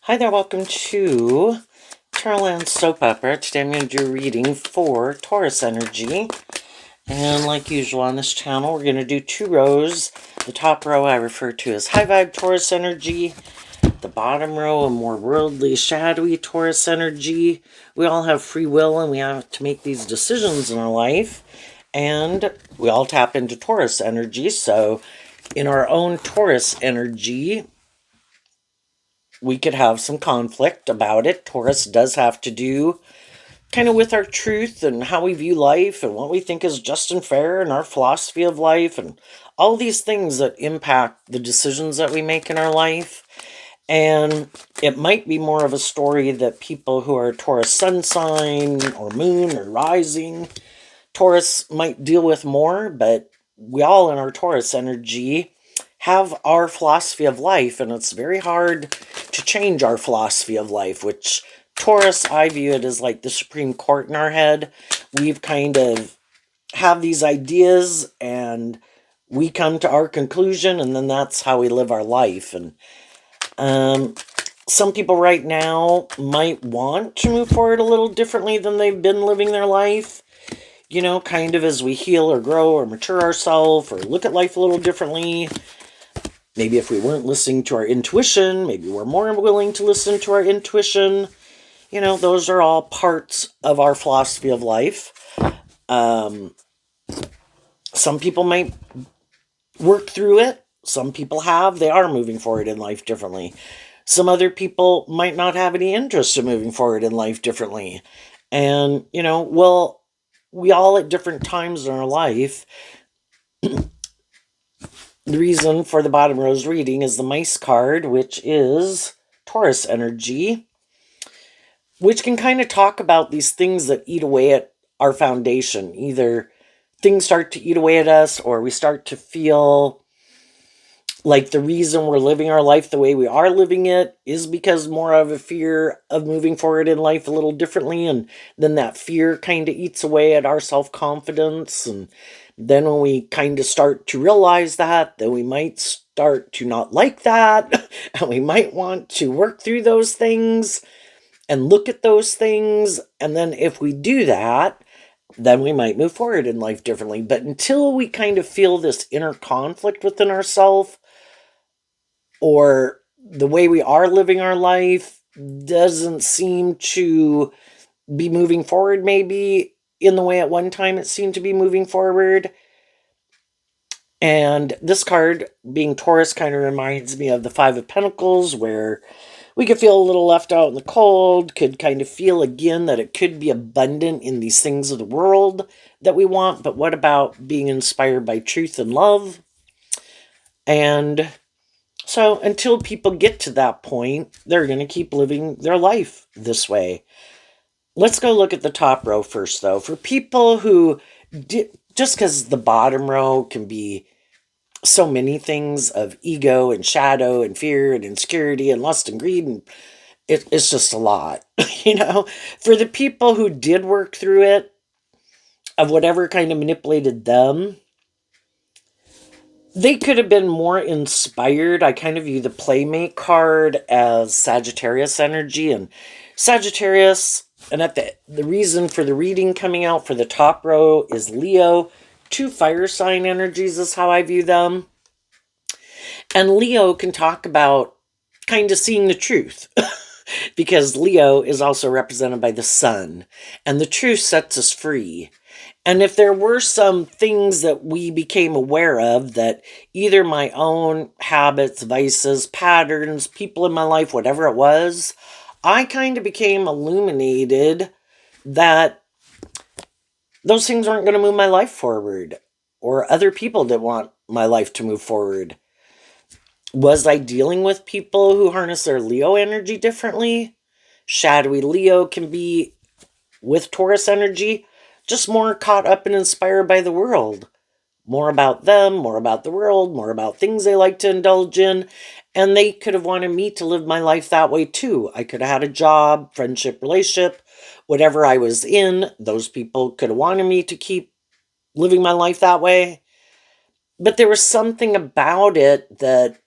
Hi there, welcome to Tarotland Soap Opera. Today I'm going to do a reading for Taurus energy. And like usual on this channel, we're going to do two rows. The top row I refer to as high vibe Taurus energy. The bottom row, a more worldly, shadowy Taurus energy. We all have free will and we have to make these decisions in our life. And we all tap into Taurus energy. So in our own Taurus energy, we could have some conflict about it. Taurus does have to do kind of with our truth and how we view life and what we think is just and fair and our philosophy of life and all these things that impact the decisions that we make in our life. And it might be more of a story that people who are Taurus sun sign or moon or rising, Taurus might deal with more, but we all in our Taurus energy have our philosophy of life, and it's very hard to change our philosophy of life, which Taurus, I view it as like the Supreme Court in our head. We've kind of have these ideas and we come to our conclusion, and then that's how we live our life. And some people right now might want to move forward a little differently than they've been living their life. You know, kind of as we heal or grow or mature ourselves or look at life a little differently. Maybe if we weren't listening to our intuition, maybe we're more willing to listen to our intuition. You know, those are all parts of our philosophy of life. Some people might work through it. Some people have. They are moving forward in life differently. Some other people might not have any interest in moving forward in life differently. And, you know, well, we all at different times in our life. The reason for the bottom row's reading is the mice card, which is Taurus energy, which can kind of talk about these things that eat away at our foundation. Either things start to eat away at us, or we start to feel like the reason we're living our life the way we are living it is because more of a fear of moving forward in life a little differently, and then that fear kind of eats away at our self-confidence. And then when we kind of start to realize that, then we might start to not like that, and we might want to work through those things and look at those things. And then if we do that, then we might move forward in life differently. But until we kind of feel this inner conflict within ourselves, or the way we are living our life doesn't seem to be moving forward, maybe in the way at one time it seemed to be moving forward. And this card, being Taurus, kind of reminds me of the Five of Pentacles, where we could feel a little left out in the cold, could kind of feel again that it could be abundant in these things of the world that we want, but what about being inspired by truth and love? And so until people get to that point, they're going to keep living their life this way. Let's go look at the top row first, though. For people who, just because the bottom row can be so many things of ego and shadow and fear and insecurity and lust and greed, and it's just a lot. You know, for the people who did work through it, of whatever kind of manipulated them, they could have been more inspired. I kind of view the Playmate card as Sagittarius energy, and Sagittarius, and at the reason for the reading coming out for the top row is Leo. Two fire sign energies is how I view them. And Leo can talk about kind of seeing the truth because Leo is also represented by the sun, and the truth sets us free. And if there were some things that we became aware of, that either my own habits, vices, patterns, people in my life, whatever it was, I kind of became illuminated that those things aren't going to move my life forward, or other people didn't want my life to move forward. Was I dealing with people who harness their Leo energy differently? Shadowy Leo can be with Taurus energy, just more caught up and inspired by the world. More about them, more about the world, more about things they like to indulge in. And they could have wanted me to live my life that way too. I could have had a job, friendship, relationship, whatever I was in. Those people could have wanted me to keep living my life that way. But there was something about it that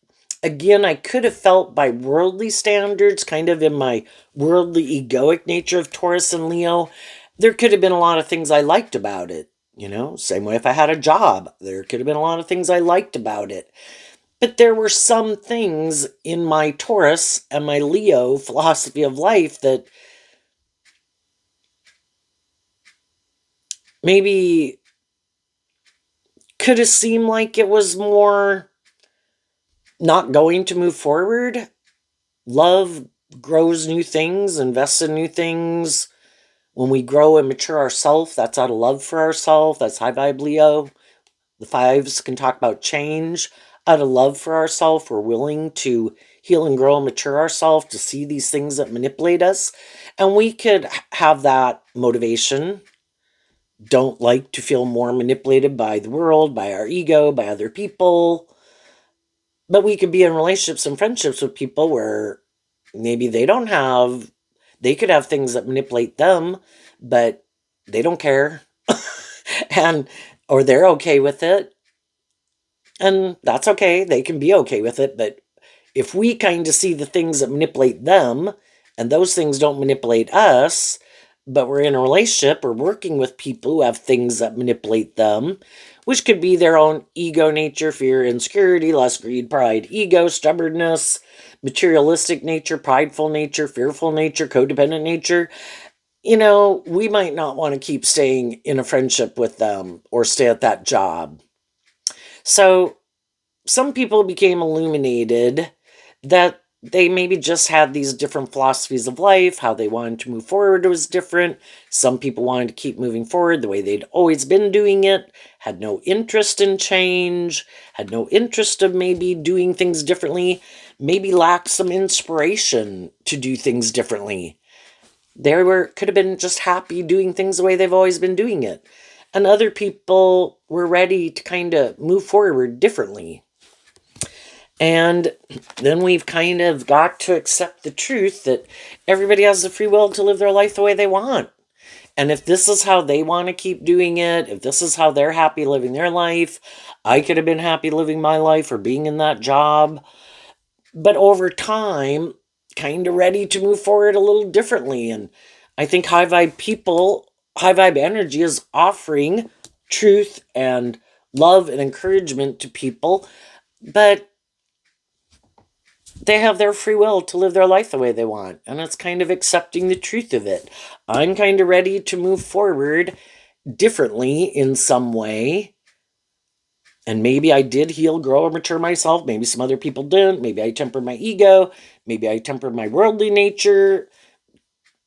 Again, I could have felt by worldly standards, kind of in my worldly egoic nature of Taurus and Leo, there could have been a lot of things I liked about it. Same way if I had a job, there could have been a lot of things I liked about it. But there were some things in my Taurus and my Leo philosophy of life that maybe could have seemed like it was more not going to move forward. Love grows new things, invests in new things. When we grow and mature ourselves, that's out of love for ourselves. That's high vibe Leo. The fives can talk about change. Out of love for ourselves, we're willing to heal and grow and mature ourselves to see these things that manipulate us. And we could have that motivation. Don't like to feel more manipulated by the world, by our ego, by other people. But we could be in relationships and friendships with people where maybe they could have things that manipulate them, but they don't care. Or they're okay with it. And that's okay. They can be okay with it. But if we kind of see the things that manipulate them and those things don't manipulate us, but we're in a relationship or working with people who have things that manipulate them, which could be their own ego nature, fear, insecurity, lust, greed, pride, ego, stubbornness, materialistic nature, prideful nature, fearful nature, codependent nature, we might not want to keep staying in a friendship with them or stay at that job. So some people became illuminated that they maybe just had these different philosophies of life. How they wanted to move forward was different. Some people wanted to keep moving forward the way they'd always been doing it, had no interest in change, had no interest of maybe doing things differently, maybe lacked some inspiration to do things differently. Could have been just happy doing things the way they've always been doing it. And other people were ready to kind of move forward differently. And then we've kind of got to accept the truth that everybody has the free will to live their life the way they want. And if this is how they want to keep doing it, if this is how they're happy living their life, I could have been happy living my life or being in that job. But over time, kind of ready to move forward a little differently. And I think high vibe energy is offering truth and love and encouragement to people, but they have their free will to live their life the way they want. And it's kind of accepting the truth of it. I'm kind of ready to move forward differently in some way. And maybe I did heal, grow, or mature myself. Maybe some other people didn't. Maybe I tempered my ego. Maybe I tempered my worldly nature.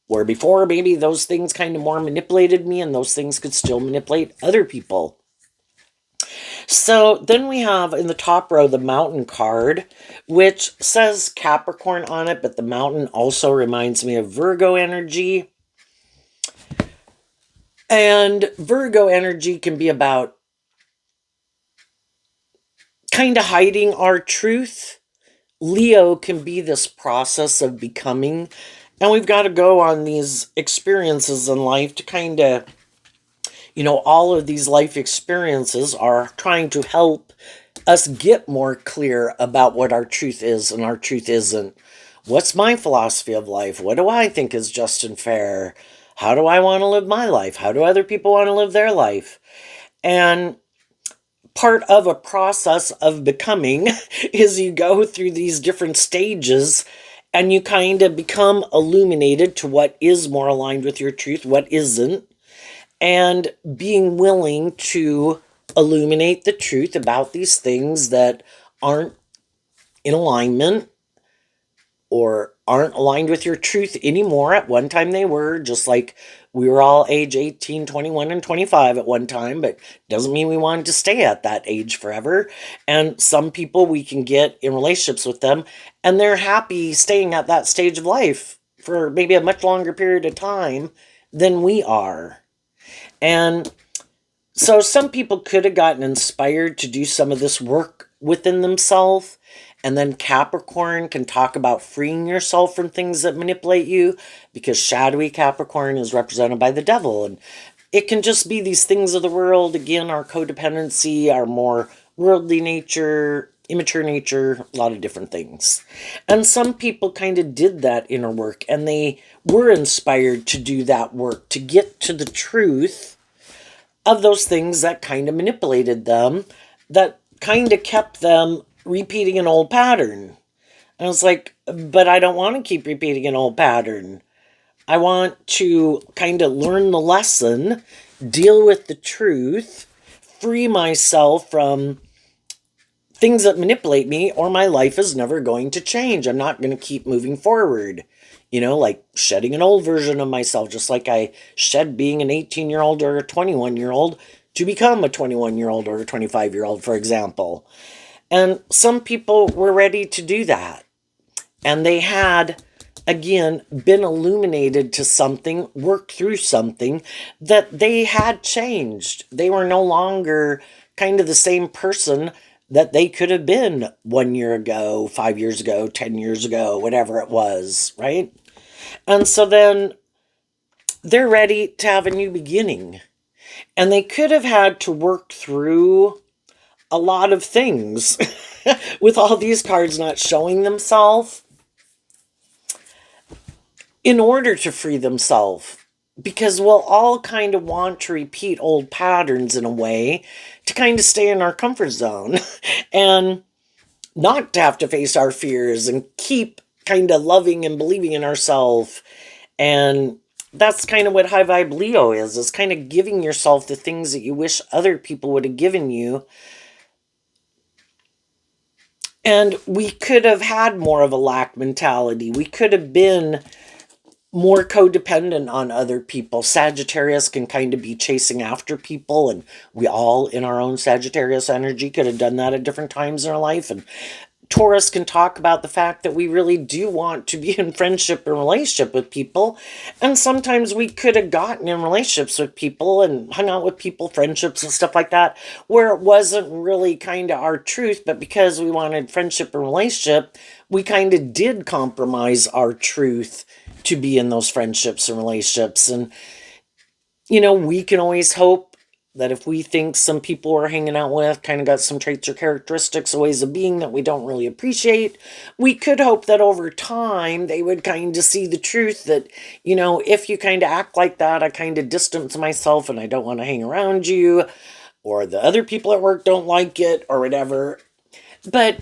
Where before, maybe those things kind of more manipulated me, and those things could still manipulate other people. So then we have in the top row the mountain card, which says Capricorn on it, but the mountain also reminds me of Virgo energy. And Virgo energy can be about kind of hiding our truth. Leo can be this process of becoming. And we've got to go on these experiences in life to kind of, all of these life experiences are trying to help us get more clear about what our truth is and our truth isn't. What's my philosophy of life? What do I think is just and fair? How do I want to live my life? How do other people want to live their life? And part of a process of becoming is you go through these different stages and you kind of become illuminated to what is more aligned with your truth, what isn't, and being willing to illuminate the truth about these things that aren't in alignment or aren't aligned with your truth anymore. At one time they were, just like we were all age 18, 21, and 25 at one time, but doesn't mean we wanted to stay at that age forever. And some people, we can get in relationships with them and they're happy staying at that stage of life for maybe a much longer period of time than we are. And so some people could have gotten inspired to do some of this work within themselves. And then Capricorn can talk about freeing yourself from things that manipulate you, because shadowy Capricorn is represented by the devil. And it can just be these things of the world. Again, our codependency, our more worldly nature, immature nature, a lot of different things. And some people kind of did that inner work, and they were inspired to do that work, to get to the truth of those things that kind of manipulated them, that kind of kept them repeating an old pattern. And I was like, but I don't want to keep repeating an old pattern. I want to kind of learn the lesson, deal with the truth, free myself from things that manipulate me, or my life is never going to change. I'm not going to keep moving forward. You know, like shedding an old version of myself, just like I shed being an 18-year-old or a 21-year-old to become a 21-year-old or a 25-year-old, for example. And some people were ready to do that. And they had, again, been illuminated to something, worked through something that they had changed. They were no longer kind of the same person that they could have been 1 year ago, 5 years ago, 10 years ago, whatever it was, right? And so then they're ready to have a new beginning. And they could have had to work through a lot of things with all these cards not showing themselves in order to free themselves. Because we'll all kind of want to repeat old patterns in a way to kind of stay in our comfort zone and not to have to face our fears and keep kind of loving and believing in ourselves. And that's kind of what High Vibe Leo is kind of giving yourself the things that you wish other people would have given you. And we could have had more of a lack mentality. We could have been more codependent on other people. Sagittarius can kind of be chasing after people, and we all in our own Sagittarius energy could have done that at different times in our life. And Taurus can talk about the fact that we really do want to be in friendship and relationship with people. And sometimes we could have gotten in relationships with people and hung out with people, friendships and stuff like that, where it wasn't really kind of our truth, but because we wanted friendship and relationship, we kind of did compromise our truth to be in those friendships and relationships. And, you know, we can always hope that if we think some people we're hanging out with kind of got some traits or characteristics or ways of being that we don't really appreciate, we could hope that over time they would kind of see the truth that, you know, if you kind of act like that, I kind of distance myself and I don't want to hang around you, or the other people at work don't like it or whatever. But,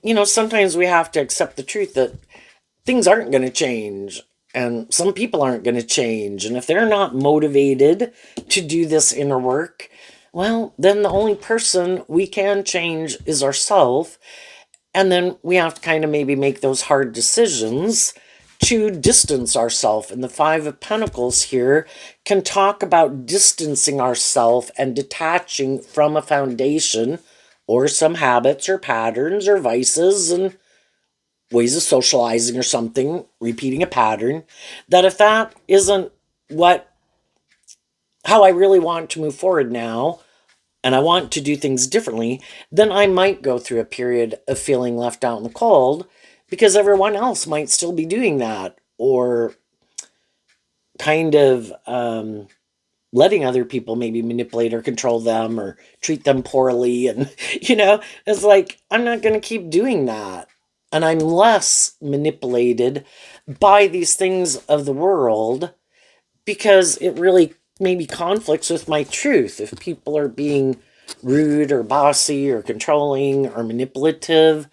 you know, sometimes we have to accept the truth that things aren't going to change. And some people aren't going to change. And if they're not motivated to do this inner work, well, then the only person we can change is ourselves. And then we have to kind of maybe make those hard decisions to distance ourselves. And the Five of Pentacles here can talk about distancing ourselves and detaching from a foundation or some habits or patterns or vices and ways of socializing or something, repeating a pattern, that if that isn't how I really want to move forward now, and I want to do things differently, then I might go through a period of feeling left out in the cold because everyone else might still be doing that, or kind of letting other people maybe manipulate or control them or treat them poorly. And, you know, it's like, I'm not going to keep doing that. And I'm less manipulated by these things of the world because it really maybe conflicts with my truth. If people are being rude or bossy or controlling or manipulative,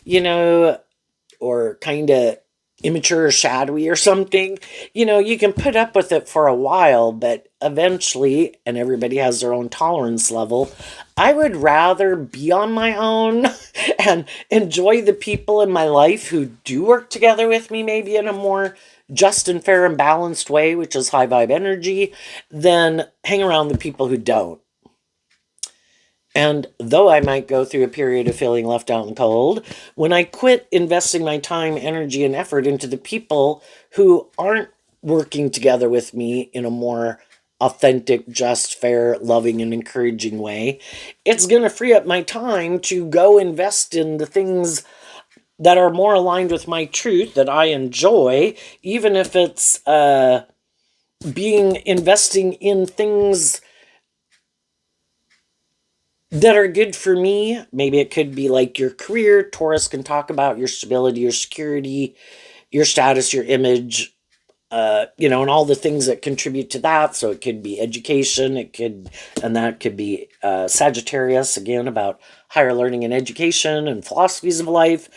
you know, or kind of immature or shadowy or something, you know, you can put up with it for a while, but eventually, and everybody has their own tolerance level, I would rather be on my own and enjoy the people in my life who do work together with me, maybe in a more just and fair and balanced way, which is high vibe energy, than hang around the people who don't. And though I might go through a period of feeling left out in the cold, when I quit investing my time, energy, and effort into the people who aren't working together with me in a more authentic, just, fair, loving, and encouraging way, it's going to free up my time to go invest in the things that are more aligned with my truth that I enjoy, even if it's investing in things that are good for me. Maybe it could be like your career. Taurus can talk about your stability, your security, your status, your image, and all the things that contribute to that. So it could be education, and that could be Sagittarius, again, about higher learning and education and philosophies of life.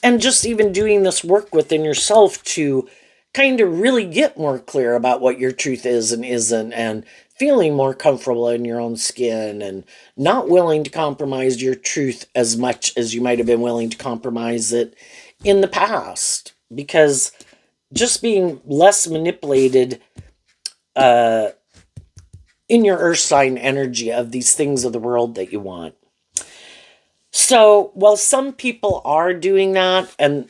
And just even doing this work within yourself to kind of really get more clear about what your truth is and isn't, and feeling more comfortable in your own skin, and not willing to compromise your truth as much as you might have been willing to compromise it in the past. Because just being less manipulated in your earth sign energy of these things of the world that you want. So, while some people are doing that, and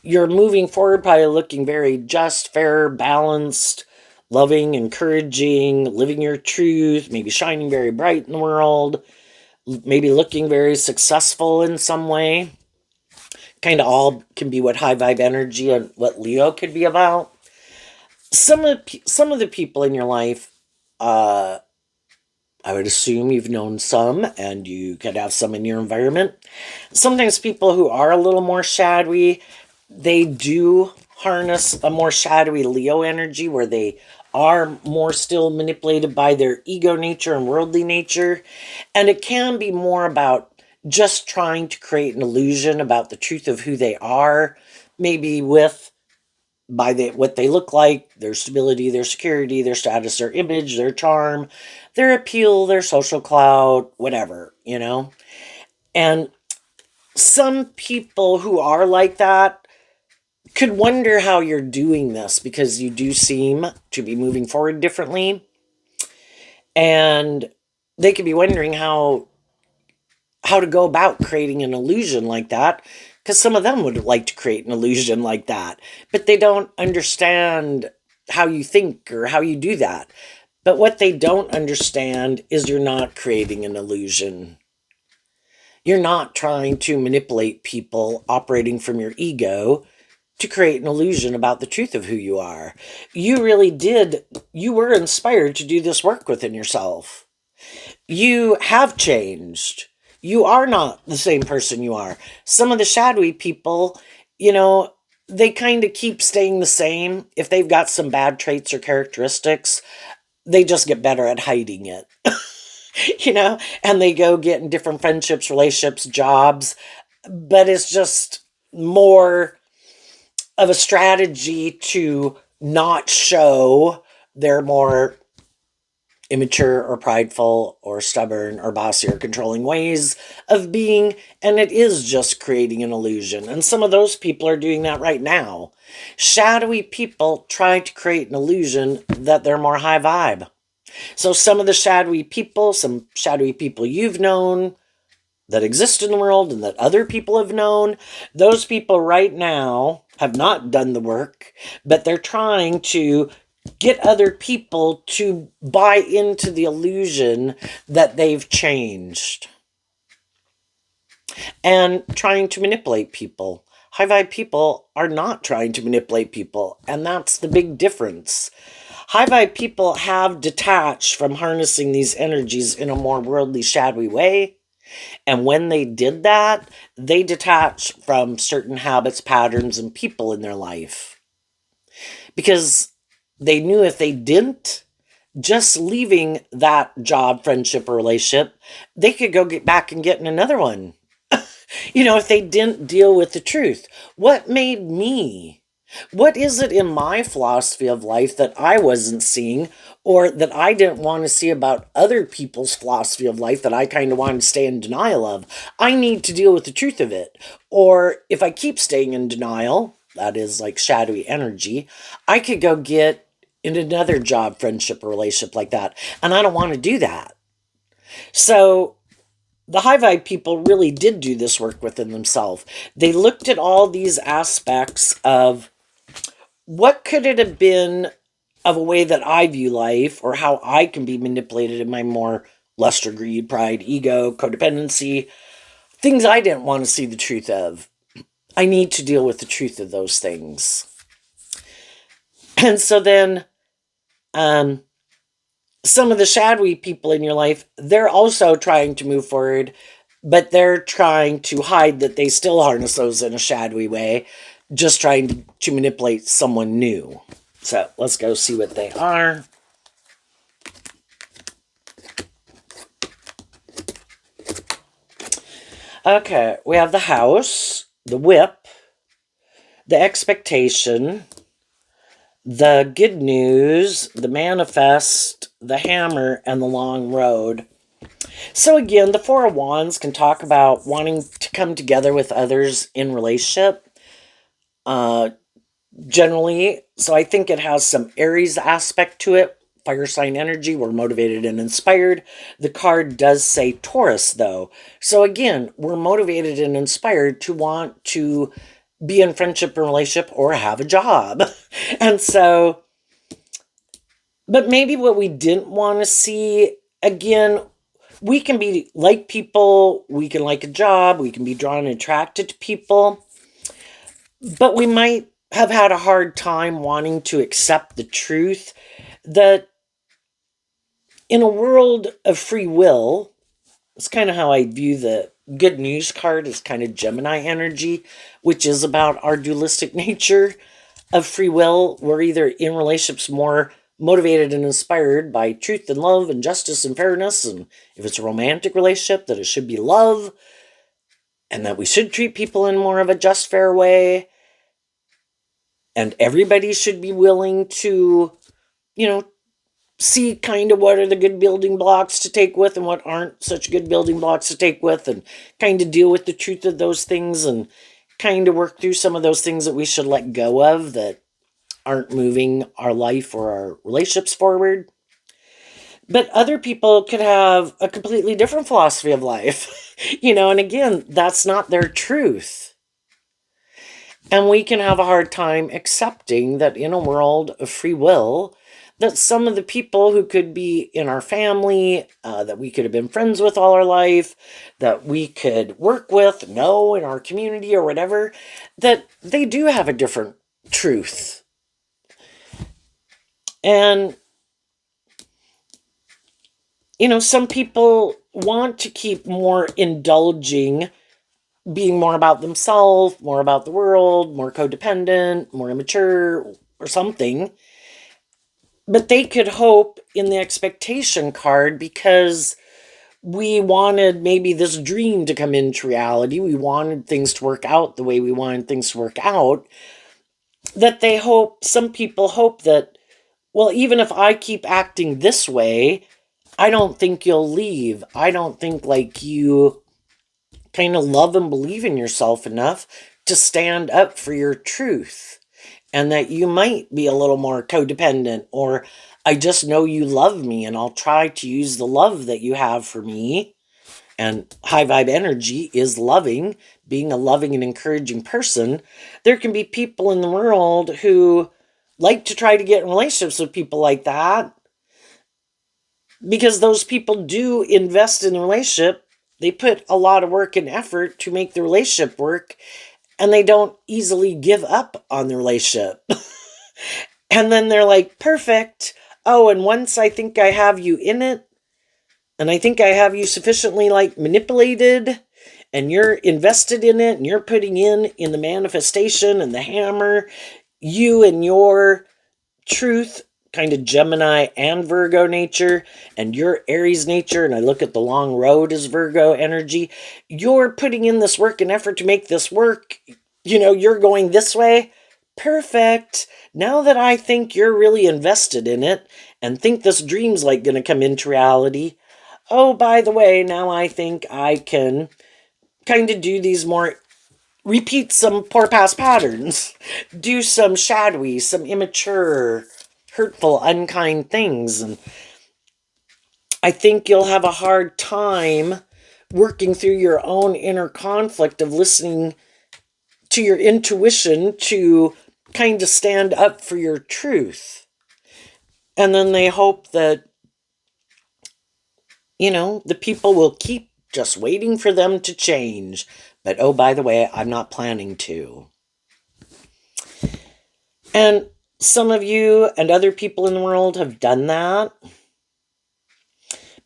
you're moving forward, probably looking very just, fair, balanced, loving, encouraging, living your truth, maybe shining very bright in the world, maybe looking very successful in some way. Kind of all can be what high vibe energy and what Leo could be about. Some of the people in your life, uh, I would assume you've known some, and you could have some in your environment. Sometimes people who are a little more shadowy, they do harness a more shadowy Leo energy where they are more still manipulated by their ego nature and worldly nature. And it can be more about just trying to create an illusion about the truth of who they are, maybe with what they look like, their stability, their security, their status, their image, their charm, their appeal, their social clout, whatever. And some people who are like that could wonder how you're doing this, because you do seem to be moving forward differently. And they could be wondering how to go about creating an illusion like that, because some of them would like to create an illusion like that, but they don't understand how you think or how you do that. But what they don't understand is you're not creating an illusion. You're not trying to manipulate people operating from your ego to create an illusion about the truth of who you are. You were inspired to do this work within yourself. You have changed. You are not the same person you are. Some of the shadowy people, you know, they kind of keep staying the same. If they've got some bad traits or characteristics, they just get better at hiding it, and they go get in different friendships, relationships, jobs. But it's just more of a strategy to not show their more immature or prideful or stubborn or bossy or controlling ways of being, and it is just creating an illusion. And some of those people are doing that right now. Shadowy people try to create an illusion that they're more high vibe. So some of the some shadowy people you've known that exist in the world and that other people have known, those people right now have not done the work, but they're trying to get other people to buy into the illusion that they've changed, and trying to manipulate people. High vibe people are not trying to manipulate people, and that's the big difference. High vibe people have detached from harnessing these energies in a more worldly, shadowy way. And when they did that, they detached from certain habits, patterns, and people in their life. Because they knew if they didn't, just leaving that job, friendship, or relationship, they could go get back and get in another one. If they didn't deal with the truth. What made me? What is it in my philosophy of life that I wasn't seeing, or that I didn't want to see about other people's philosophy of life that I kind of wanted to stay in denial of? I need to deal with the truth of it. Or if I keep staying in denial, that is like shadowy energy, I could go get in another job, friendship, or relationship like that. And I don't want to do that. So the high vibe people really did do this work within themselves. They looked at all these aspects of what could it have been of a way that I view life, or how I can be manipulated in my more luster, greed, pride, ego, codependency, things I didn't want to see the truth of. I need to deal with the truth of those things. And so then, some of the shadowy people in your life, they're also trying to move forward, but they're trying to hide that they still harness those in a shadowy way, just trying to manipulate someone new. So let's go see what they are. Okay, we have the house, the whip, the expectation, the good news, the manifest, the hammer, and the long road. So again, the Four of Wands can talk about wanting to come together with others in relationship. Generally, so I think it has some Aries aspect to it. Fire sign energy, we're motivated and inspired. The card does say Taurus, though. So again, we're motivated and inspired to want to be in friendship and relationship or have a job. And so, but maybe what we didn't want to see, again, we can be like people, we can like a job, we can be drawn and attracted to people, but we might have had a hard time wanting to accept the truth that in a world of free will, it's kind of how I view the good news card as kind of Gemini energy, which is about our dualistic nature of free will. We're either in relationships more motivated and inspired by truth and love and justice and fairness, and if it's a romantic relationship, that it should be love, and that we should treat people in more of a just, fair way, and everybody should be willing to, you know, see kind of what are the good building blocks to take with and what aren't such good building blocks to take with, and kind of deal with the truth of those things and kind of work through some of those things that we should let go of that aren't moving our life or our relationships forward. But other people could have a completely different philosophy of life, and again, that's not their truth. And we can have a hard time accepting that in a world of free will, that some of the people who could be in our family, that we could have been friends with all our life, that we could work with, know in our community or whatever, that they do have a different truth. And, some people want to keep more indulging, being more about themselves, more about the world, more codependent, more immature, or something. But they could hope in the expectation card because we wanted maybe this dream to come into reality. We wanted things to work out the way we wanted things to work out. That they hope, some people hope that, well, even if I keep acting this way, I don't think you'll leave. I don't think like you kind of love and believe in yourself enough to stand up for your truth, and that you might be a little more codependent, or I just know you love me and I'll try to use the love that you have for me. And high vibe energy is loving, being a loving and encouraging person. There can be people in the world who like to try to get in relationships with people like that because those people do invest in the relationship. They put a lot of work and effort to make the relationship work, and they don't easily give up on the relationship. And then they're like, perfect. Oh, and once I think I have you in it, and I think I have you sufficiently like manipulated, and you're invested in it, and you're putting in the manifestation and the hammer, you and your truth, kind of Gemini and Virgo nature, and your Aries nature, and I look at the long road as Virgo energy, you're putting in this work and effort to make this work. You're going this way. Perfect. Now that I think you're really invested in it and think this dream's like going to come into reality, oh, by the way, now I think I can kind of do these more, repeat some poor past patterns, do some shadowy, some immature, hurtful, unkind things. And I think you'll have a hard time working through your own inner conflict of listening to your intuition to kind of stand up for your truth. And then they hope that, the people will keep just waiting for them to change. But oh, by the way, I'm not planning to. And some of you and other people in the world have done that.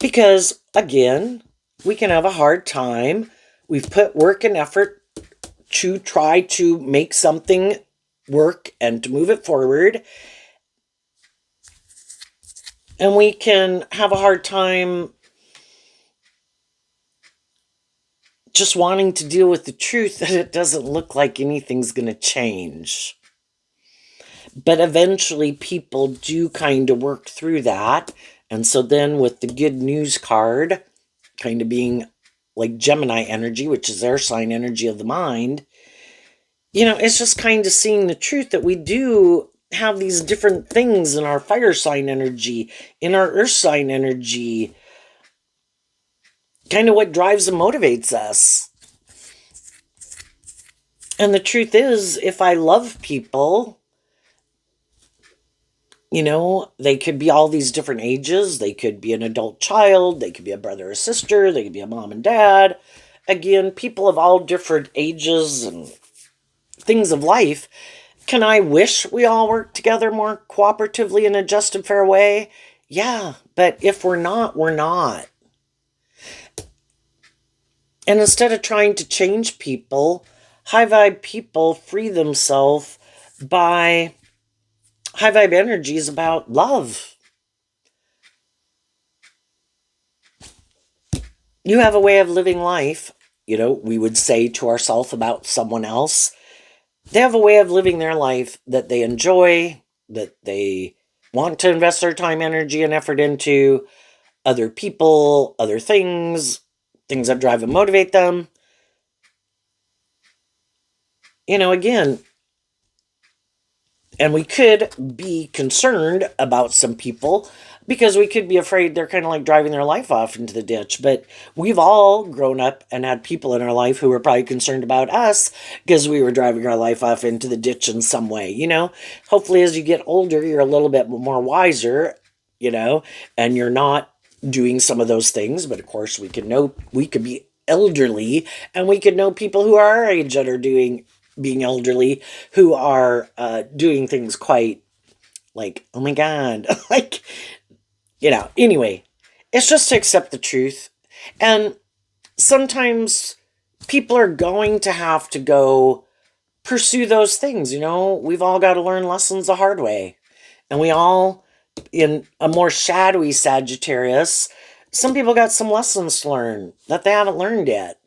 Because, again, we can have a hard time. We've put work and effort to try to make something work and to move it forward. And we can have a hard time just wanting to deal with the truth that it doesn't look like anything's going to change. But eventually people do kind of work through that. And so then with the good news card kind of being like Gemini energy, which is air sign energy of the mind, it's just kind of seeing the truth that we do have these different things in our fire sign energy, in our earth sign energy, kind of what drives and motivates us. And the truth is, if I love people, they could be all these different ages. They could be an adult child. They could be a brother or sister. They could be a mom and dad. Again, people of all different ages and things of life. Can I wish we all worked together more cooperatively in a just and fair way? Yeah, but if we're not, we're not. And instead of trying to change people, high vibe people free themselves by high vibe energies about love. You have a way of living life, we would say to ourselves about someone else. They have a way of living their life that they enjoy, that they want to invest their time, energy, and effort into, other people, other things that drive and motivate them. Again, and we could be concerned about some people because we could be afraid they're kind of like driving their life off into the ditch. But we've all grown up and had people in our life who were probably concerned about us because we were driving our life off into the ditch in some way. Hopefully as you get older, you're a little bit more wiser, and you're not doing some of those things. But of course, we could be elderly, and we could know people who are our age that are being elderly, who are doing things quite like, oh my God, anyway, it's just to accept the truth. And sometimes people are going to have to go pursue those things. We've all got to learn lessons the hard way. And we all, in a more shadowy Sagittarius, some people got some lessons to learn that they haven't learned yet.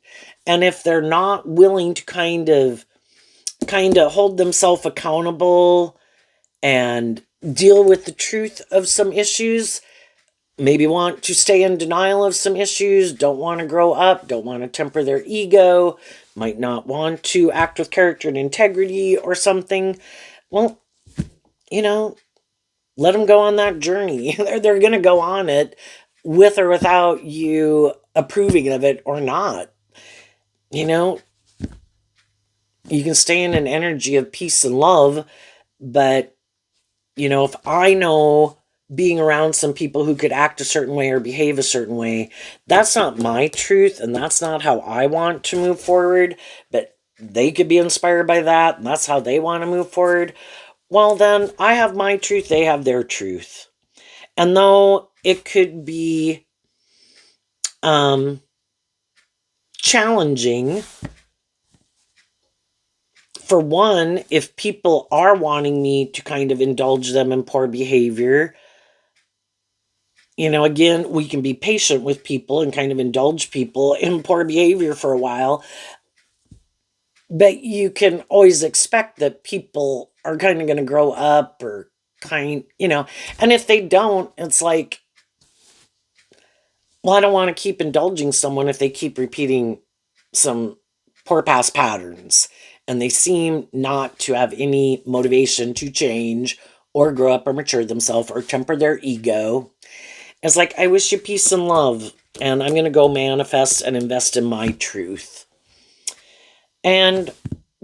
And if they're not willing to kind of hold themselves accountable and deal with the truth of some issues, maybe want to stay in denial of some issues, don't want to grow up, don't want to temper their ego, might not want to act with character and integrity or something, well, let them go on that journey. They're going to go on it with or without you approving of it or not. You can stay in an energy of peace and love, but, if I know being around some people who could act a certain way or behave a certain way, that's not my truth, and that's not how I want to move forward, but they could be inspired by that, and that's how they want to move forward. Well, then I have my truth, they have their truth. And though it could be challenging, for one, if people are wanting me to kind of indulge them in poor behavior, again, we can be patient with people and kind of indulge people in poor behavior for a while. But you can always expect that people are kind of going to grow up or and if they don't, it's like, well, I don't want to keep indulging someone if they keep repeating some poor past patterns and they seem not to have any motivation to change or grow up or mature themselves or temper their ego. It's like, I wish you peace and love, and I'm going to go manifest and invest in my truth. And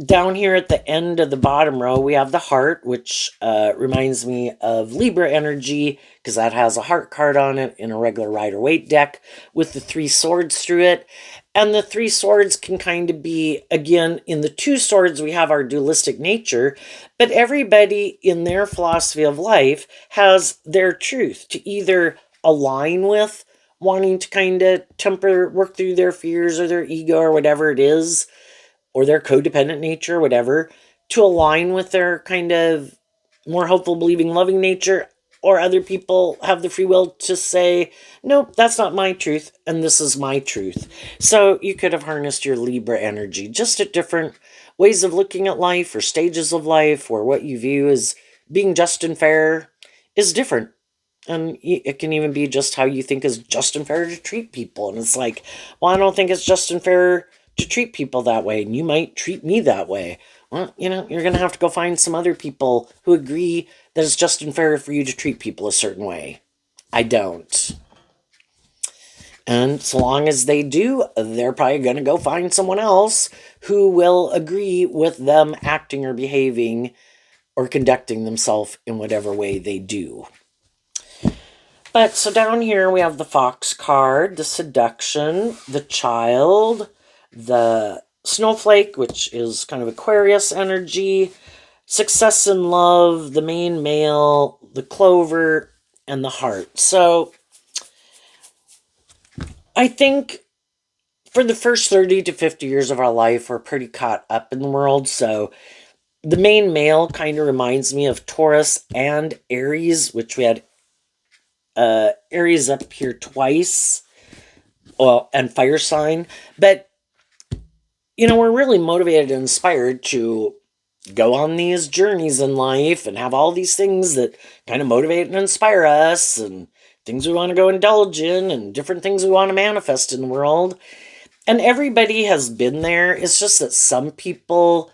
down here at the end of the bottom row, we have the heart, which reminds me of Libra energy, because that has a heart card on it in a regular Rider-Waite deck with the 3 swords through it. And the 3 swords can kind of be, again, in the 2 swords, we have our dualistic nature, but everybody in their philosophy of life has their truth to either align with wanting to kind of work through their fears or their ego or whatever it is, or their codependent nature, whatever, to align with their kind of more hopeful, believing, loving nature. Or other people have the free will to say, nope, that's not my truth, and this is my truth. So you could have harnessed your Libra energy just at different ways of looking at life or stages of life, or what you view as being just and fair is different. And it can even be just how you think is just and fair to treat people. And it's like, well, I don't think it's just and fair to treat people that way, and you might treat me that way. Well, you're going to have to go find some other people who agree that it's just and fair for you to treat people a certain way. I don't. And so long as they do, they're probably going to go find someone else who will agree with them acting or behaving or conducting themselves in whatever way they do. But so down here we have the Fox card, the Seduction, the Child, the Snowflake, which is kind of Aquarius energy, Success in Love, the Main Male, the Clover, and the Heart. So I think for the first 30 to 50 years of our life, we're pretty caught up in the world. So the Main Male kind of reminds me of Taurus and Aries, which we had Aries up here twice, well, and fire sign. But we're really motivated and inspired to go on these journeys in life and have all these things that kind of motivate and inspire us, and things we want to go indulge in, and different things we want to manifest in the world. And everybody has been there. It's just that some people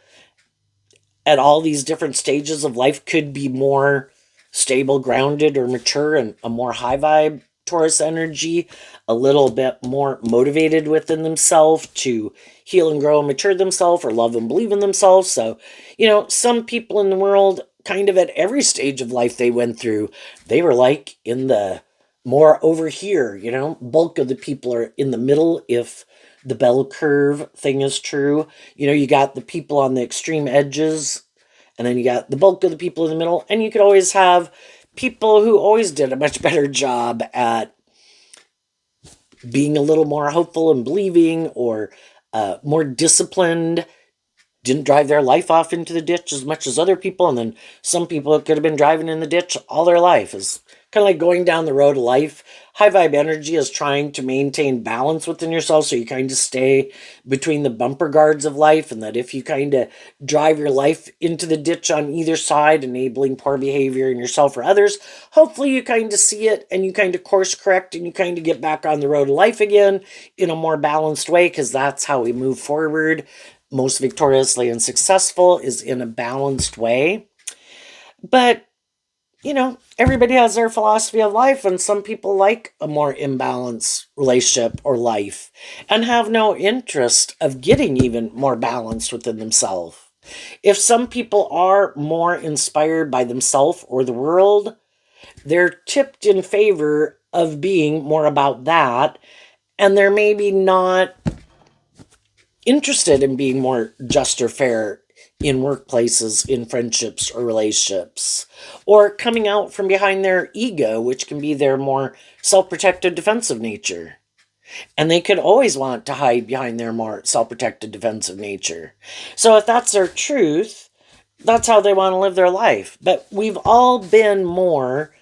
at all these different stages of life could be more stable, grounded, or mature, and a more high vibe Taurus energy, a little bit more motivated within themselves to heal and grow and mature themselves, or love and believe in themselves. So, some people in the world, kind of at every stage of life they went through, they were like in the more over here, bulk of the people are in the middle if the bell curve thing is true. You got the people on the extreme edges, and then you got the bulk of the people in the middle, and you could always have people who always did a much better job at being a little more hopeful and believing, or more disciplined, didn't drive their life off into the ditch as much as other people. And then some people could have been driving in the ditch all their life. Is kind of like going down the road of life. High vibe energy is trying to maintain balance within yourself, so you kind of stay between the bumper guards of life, and that if you kind of drive your life into the ditch on either side, enabling poor behavior in yourself or others, hopefully you kind of see it and you kind of course correct, and you kind of get back on the road of life again in a more balanced way, because that's how we move forward most victoriously and successful, is in a balanced way. But everybody has their philosophy of life, and some people like a more imbalanced relationship or life and have no interest of getting even more balanced within themselves. If some people are more inspired by themselves or the world, they're tipped in favor of being more about that, and they're maybe not interested in being more just or fair in workplaces, in friendships or relationships, or coming out from behind their ego, which can be their more self-protective defensive nature. And they could always want to hide behind their more self-protected defensive nature. So if that's their truth, that's how they want to live their life. But we've all been more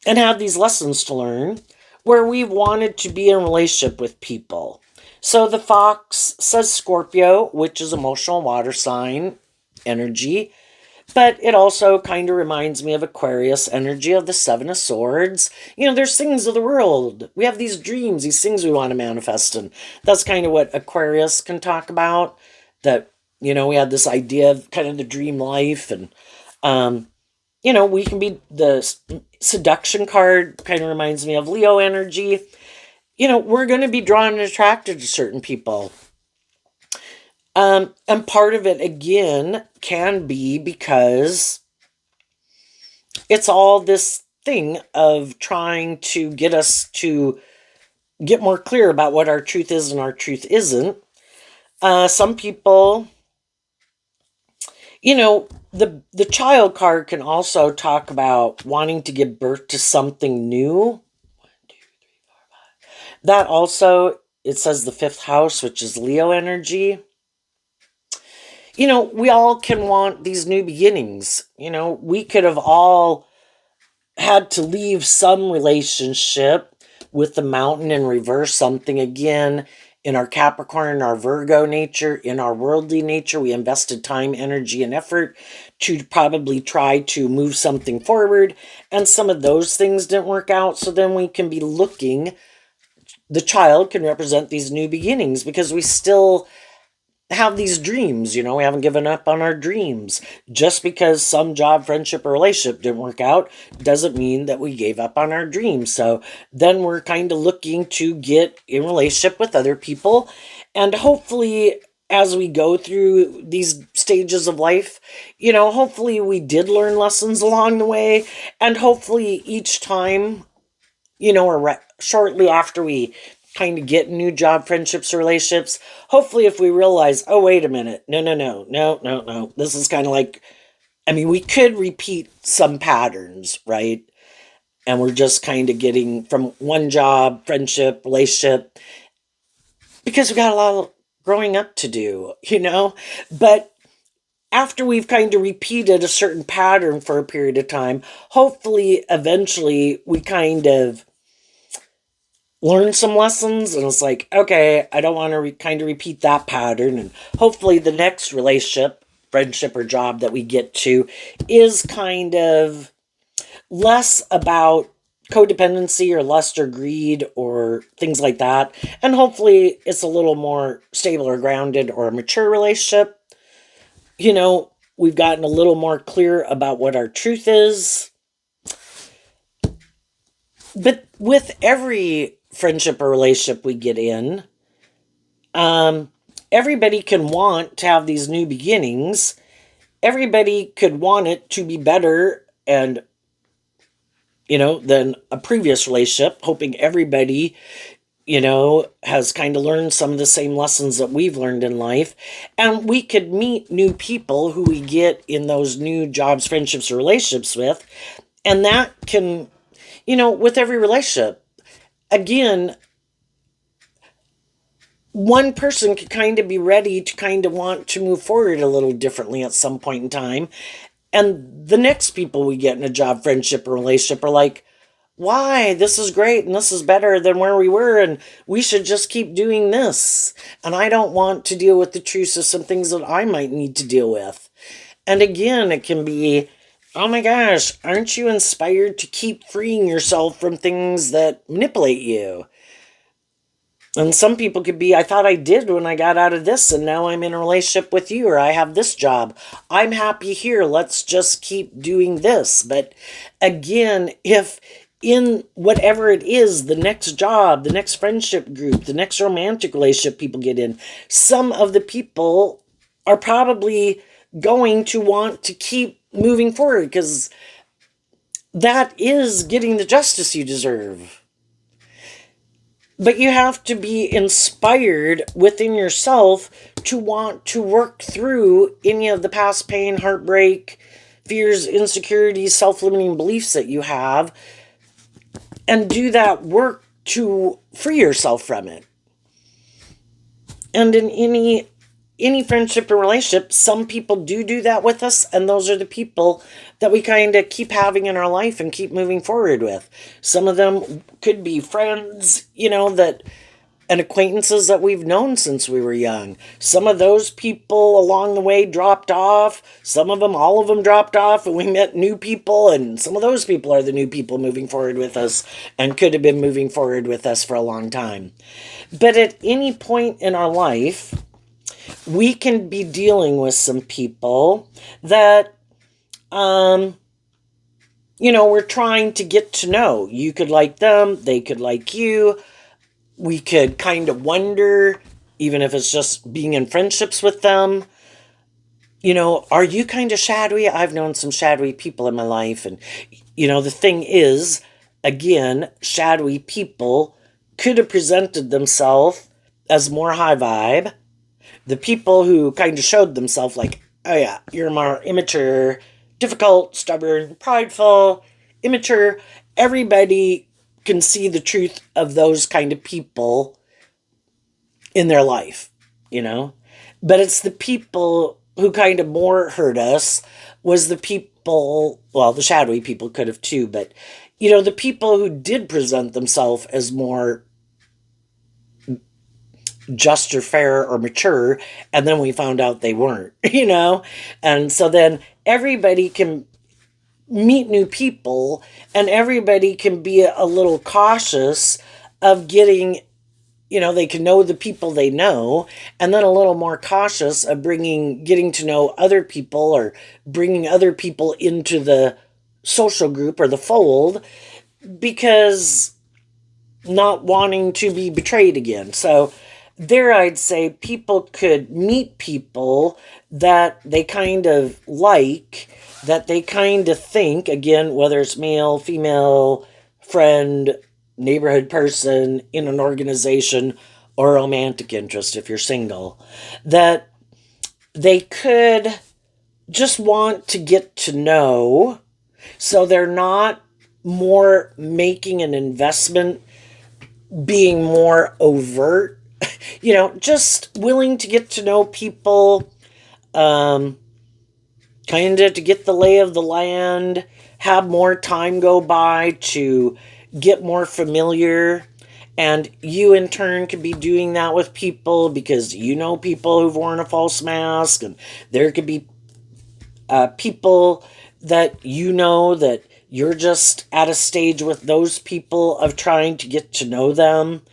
and had these lessons to learn where we wanted to be in a relationship with people. So the Fox says Scorpio, which is emotional water sign energy, but it also kind of reminds me of Aquarius energy, of the Seven of Swords. There's things of the world. We have these dreams, these things we want to manifest, and that's kind of what Aquarius can talk about. That, we had this idea of kind of the dream life, and we can be the Seduction card, kind of reminds me of Leo energy. We're going to be drawn and attracted to certain people. And part of it, again, can be because it's all this thing of trying to get us to get more clear about what our truth is and our truth isn't. Some people, the child card can also talk about wanting to give birth to something new. That also, it says the fifth house, which is Leo energy. We all can want these new beginnings. We could have all had to leave some relationship with the mountain and reverse something again. In our Capricorn, our Virgo nature, in our worldly nature, we invested time, energy, and effort to probably try to move something forward, and some of those things didn't work out. So then we can be looking, the child can represent these new beginnings because we still have these dreams. We haven't given up on our dreams. Just because some job, friendship, or relationship didn't work out doesn't mean that we gave up on our dreams. So then we're kind of looking to get in relationship with other people. And hopefully, as we go through these stages of life, hopefully we did learn lessons along the way. And hopefully each time, or shortly after we kind of get new job, friendships, or relationships, hopefully if we realize, oh, wait a minute, no, this is kind of like, we could repeat some patterns, right? And we're just kind of getting from one job, friendship, relationship, because we got a lot of growing up to do, But after we've kind of repeated a certain pattern for a period of time, hopefully eventually we kind of learn some lessons, and it's like, okay, I don't want to kind of repeat that pattern. And hopefully the next relationship, friendship, or job that we get to is kind of less about codependency or lust or greed or things like that, and hopefully it's a little more stable or grounded or a mature relationship. We've gotten a little more clear about what our truth is. But with every friendship or relationship we get in, everybody can want to have these new beginnings. Everybody could want it to be better and, than a previous relationship, hoping everybody, has kind of learned some of the same lessons that we've learned in life. And we could meet new people who we get in those new jobs, friendships, or relationships with. And that can, with every relationship, again, one person could kind of be ready to kind of want to move forward a little differently at some point in time. And the next people we get in a job, friendship, or relationship are like, why? This is great and this is better than where we were, and we should just keep doing this. And I don't want to deal with the truths of some things that I might need to deal with. And again, it can be, oh my gosh, aren't you inspired to keep freeing yourself from things that manipulate you? And some people could be, I thought I did when I got out of this, and now I'm in a relationship with you, or I have this job. I'm happy here. Let's just keep doing this. But again, if in whatever it is, the next job, the next friendship group, the next romantic relationship people get in, some of the people are probably going to want to keep moving forward because that is getting the justice you deserve. But you have to be inspired within yourself to want to work through any of the past pain, heartbreak, fears, insecurities, self-limiting beliefs that you have, and do that work to free yourself from it. And in any friendship or relationship, some people do that with us, and those are the people that we kind of keep having in our life and keep moving forward with. Some of them could be friends, and acquaintances that we've known since we were young. Some of those people along the way dropped off. Some of them, all of them dropped off, and we met new people, and some of those people are the new people moving forward with us and could have been moving forward with us for a long time. But at any point in our life, we can be dealing with some people that, we're trying to get to know. You could like them, they could like you. We could kind of wonder, even if it's just being in friendships with them, are you kind of shadowy? I've known some shadowy people in my life. And, the thing is, again, shadowy people could have presented themselves as more high vibe. The people who kind of showed themselves like, oh yeah, you're more immature, difficult, stubborn, prideful, immature. Everybody can see the truth of those kind of people in their life, you know? But it's the people who kind of more hurt us was the people, well, the shadowy people could have too, but, the people who did present themselves as more just or fair or mature, and then we found out they weren't, And so then everybody can meet new people, and everybody can be a little cautious of getting, they can know the people they know, and then a little more cautious of getting to know other people or bringing other people into the social group or the fold, because not wanting to be betrayed again. So there I'd say people could meet people that they kind of like, that they kind of think, again, whether it's male, female, friend, neighborhood person, in an organization, or romantic interest if you're single, that they could just want to get to know, so they're not more making an investment, being more overt, just willing to get to know people, kind of to get the lay of the land, have more time go by to get more familiar. And you in turn could be doing that with people, because people who've worn a false mask, and there could be people that that you're just at a stage with those people of trying to get to know them.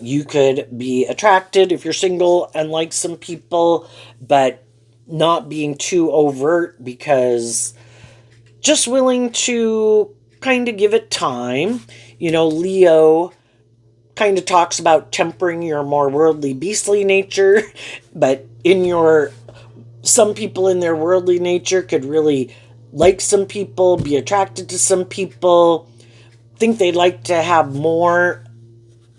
You could be attracted if you're single and like some people, but not being too overt, because just willing to kind of give it time. Leo kind of talks about tempering your more worldly, beastly nature, but some people in their worldly nature could really like some people, be attracted to some people, think they'd like to have more,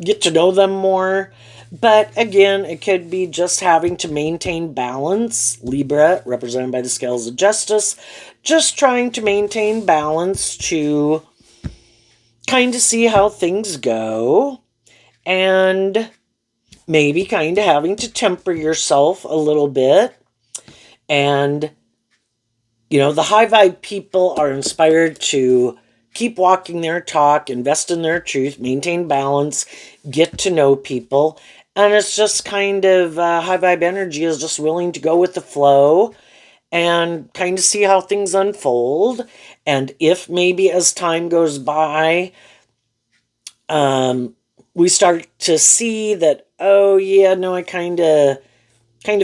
get to know them more. But again, it could be just having to maintain balance. Libra, represented by the scales of justice, just trying to maintain balance to kind of see how things go, and maybe kind of having to temper yourself a little bit. And, the high vibe people are inspired to keep walking their talk, invest in their truth, maintain balance, get to know people. And it's just kind of high vibe energy is just willing to go with the flow and kind of see how things unfold. And if maybe as time goes by, we start to see that, oh yeah, no, I kind of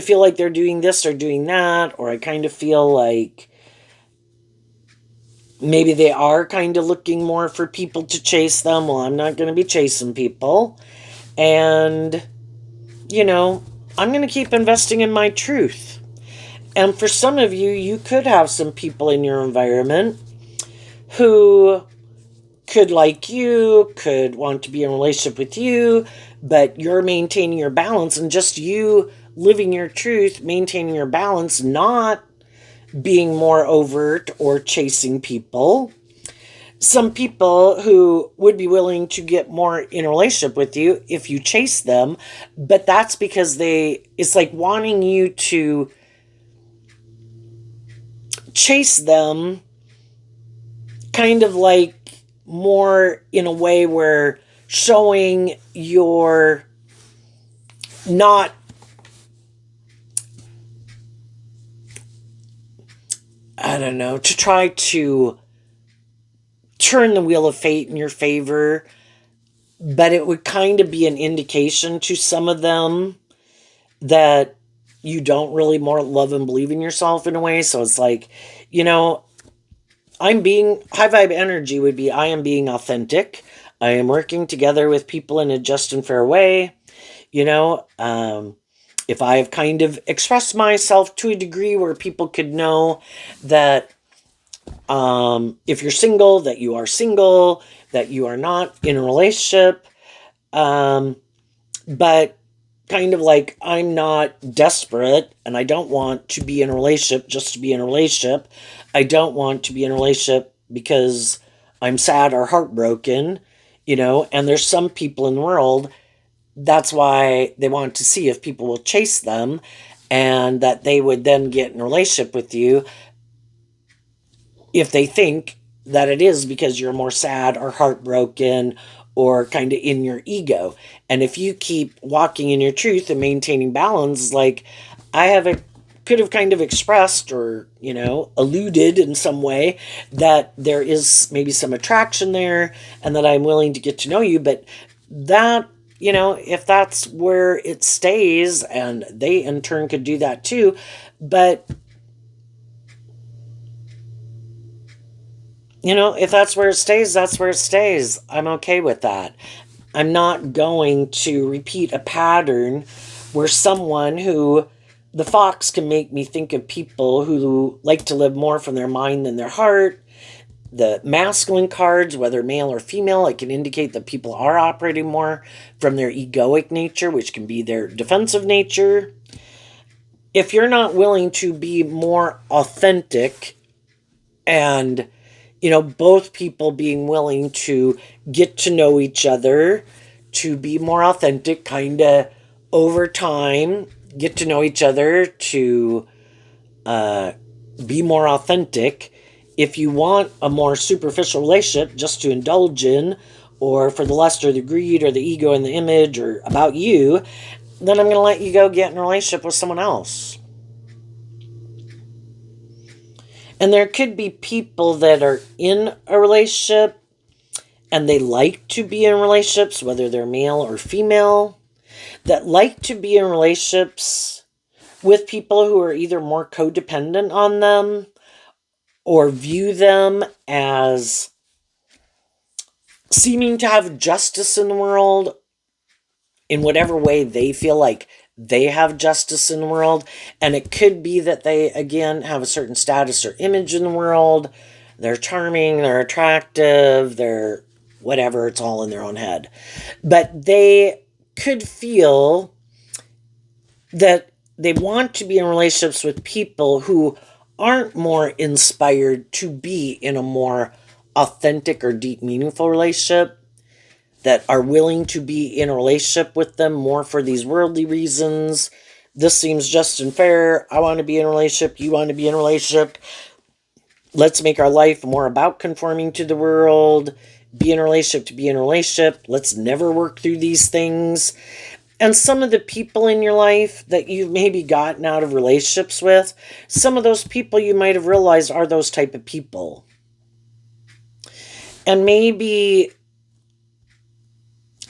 feel like they're doing this or doing that, or I kind of feel like maybe they are kind of looking more for people to chase them. Well, I'm not going to be chasing people. And, I'm going to keep investing in my truth. And for some of you, you could have some people in your environment who could like you, could want to be in a relationship with you, but you're maintaining your balance, and just you living your truth, maintaining your balance, not being more overt or chasing people. Some people who would be willing to get more in a relationship with you if you chase them, but that's because it's like wanting you to chase them, kind of like more in a way where showing you're not, I don't know, to try to turn the wheel of fate in your favor, but it would kind of be an indication to some of them that you don't really more love and believe in yourself in a way. So it's like, I'm being, high vibe energy would be, I am being authentic. I am working together with people in a just and fair way. If I have kind of expressed myself to a degree where people could know that if you're single, that you are single, that you are not in a relationship, but kind of like I'm not desperate, and I don't want to be in a relationship just to be in a relationship. I don't want to be in a relationship because I'm sad or heartbroken. and there's some people in the world, that's why they want to see if people will chase them, and that they would then get in a relationship with you if they think that it is because you're more sad or heartbroken or kind of in your ego. And if you keep walking in your truth and maintaining balance, like I have could have kind of expressed or, alluded in some way that there is maybe some attraction there and that I'm willing to get to know you, but that, if that's where it stays, and they in turn could do that too, but if that's where it stays, that's where it stays. I'm okay with that. I'm not going to repeat a pattern where someone who the fox can make me think of people who like to live more from their mind than their heart. The masculine cards, whether male or female, it can indicate that people are operating more from their egoic nature, which can be their defensive nature. If you're not willing to be more authentic and both people being willing to get to know each other, to be more authentic, kind of over time, get to know each other, to be more authentic. If you want a more superficial relationship just to indulge in, or for the lust or the greed or the ego and the image or about you, then I'm going to let you go get in a relationship with someone else. And there could be people that are in a relationship and they like to be in relationships, whether they're male or female, that like to be in relationships with people who are either more codependent on them or view them as seeming to have justice in the world in whatever way they feel like they have justice in the world. And it could be that they, again, have a certain status or image in the world. They're charming, they're attractive, they're whatever, it's all in their own head. But they could feel that they want to be in relationships with people who aren't more inspired to be in a more authentic or deep, meaningful relationship, that are willing to be in a relationship with them more for these worldly reasons. This seems just and fair. I want to be in a relationship. You want to be in a relationship. Let's make our life more about conforming to the world. Be in a relationship to be in a relationship. Let's never work through these things. And some of the people in your life that you've maybe gotten out of relationships with, some of those people you might have realized are those type of people. And maybe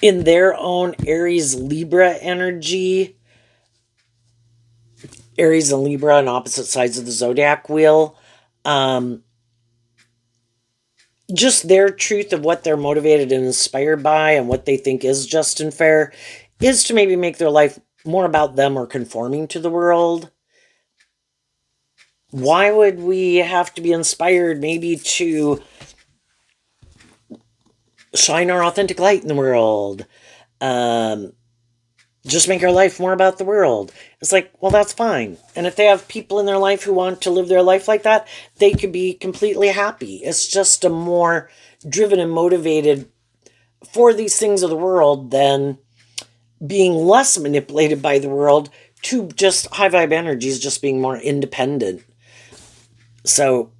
in their own Aries Libra energy, Aries and Libra on opposite sides of the zodiac wheel, just their truth of what they're motivated and inspired by and what they think is just and fair is to maybe make their life more about them or conforming to the world. Why would we have to be inspired maybe to shine our authentic light in the world? Just make our life more about the world. It's like, well, that's fine. And if they have people in their life who want to live their life like that, they could be completely happy. It's just a more driven and motivated for these things of the world than being less manipulated by the world to just high vibe energies, just being more independent. So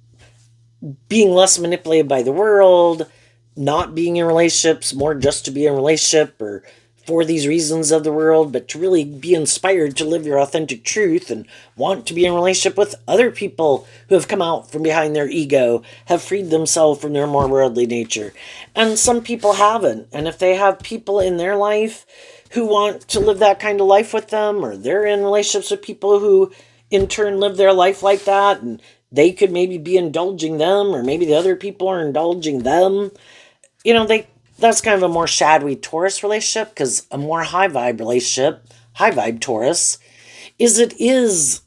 being less manipulated by the world, not being in relationships, more just to be in a relationship or for these reasons of the world, but to really be inspired to live your authentic truth and want to be in a relationship with other people who have come out from behind their ego, have freed themselves from their more worldly nature. And some people haven't. And if they have people in their life who want to live that kind of life with them, or they're in relationships with people who in turn live their life like that, and they could maybe be indulging them, or maybe the other people are indulging them, that's kind of a more shadowy Taurus relationship, because a more high vibe relationship, high vibe Taurus, is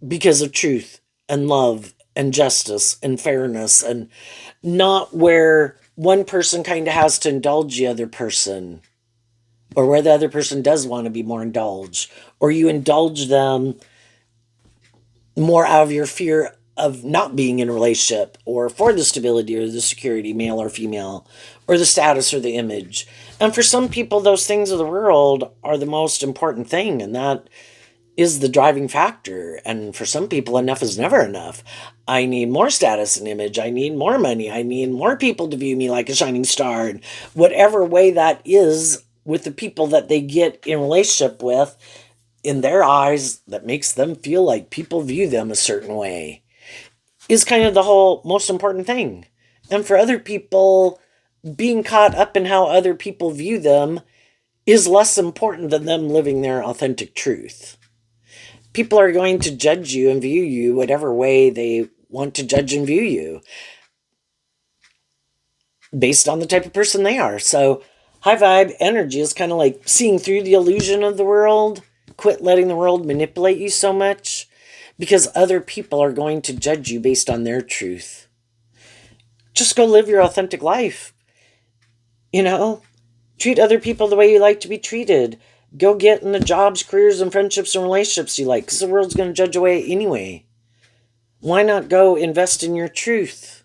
because of truth and love and justice and fairness, and not where one person kind of has to indulge the other person, or where the other person does want to be more indulged, or you indulge them more out of your fear of not being in a relationship, or for the stability or the security, male or female, or the status or the image. And for some people, those things of the world are the most important thing, and that is the driving factor. And for some people, enough is never enough. I need more status and image. I need more money. I need more people to view me like a shining star. And whatever way that is with the people that they get in relationship with, in their eyes, that makes them feel like people view them a certain way, is kind of the whole most important thing. And for other people, being caught up in how other people view them is less important than them living their authentic truth. People are going to judge you and view you whatever way they want to judge and view you, based on the type of person they are. So high vibe energy is kind of like seeing through the illusion of the world. Quit letting the world manipulate you so much, because other people are going to judge you based on their truth. Just go live your authentic life. Treat other people the way you like to be treated. Go get in the jobs, careers, and friendships and relationships you like, because the world's going to judge away anyway. Why not go invest in your truth?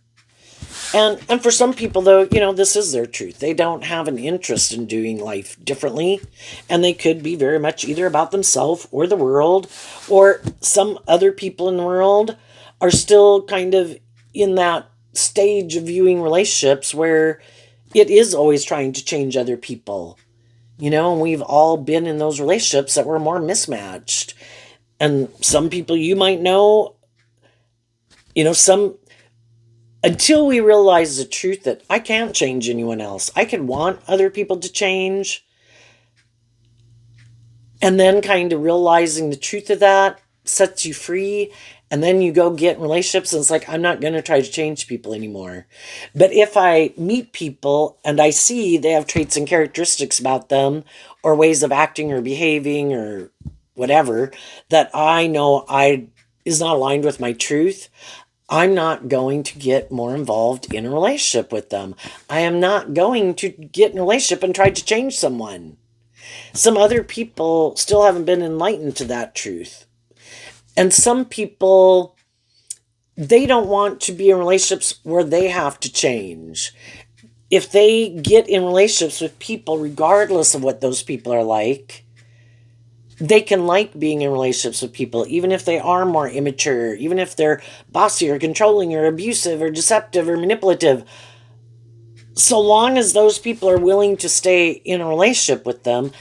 And for some people, though, this is their truth. They don't have an interest in doing life differently, and they could be very much either about themselves or the world, or some other people in the world are still kind of in that stage of viewing relationships where it is always trying to change other people. And we've all been in those relationships that were more mismatched. And some people you might know, until we realize the truth that I can't change anyone else. I can want other people to change. And then kind of realizing the truth of that sets you free. And then you go get in relationships and it's like, I'm not going to try to change people anymore. But if I meet people and I see they have traits and characteristics about them, or ways of acting or behaving or whatever, that I know is not aligned with my truth, I'm not going to get more involved in a relationship with them. I am not going to get in a relationship and try to change someone. Some other people still haven't been enlightened to that truth. And some people, they don't want to be in relationships where they have to change. If they get in relationships with people, regardless of what those people are like, they can like being in relationships with people, even if they are more immature, even if they're bossy or controlling or abusive or deceptive or manipulative. So long as those people are willing to stay in a relationship with them,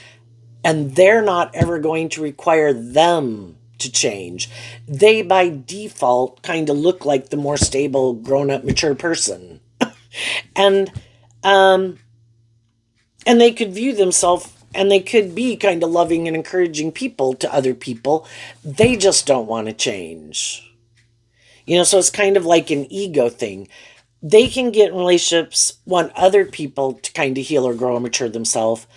and they're not ever going to require them to change, they by default kind of look like the more stable, grown-up, mature person. And they could view themselves, and they could be kind of loving and encouraging people to other people. They just don't want to change. So it's kind of like an ego thing. They can get in relationships, want other people to kind of heal or grow and mature themselves,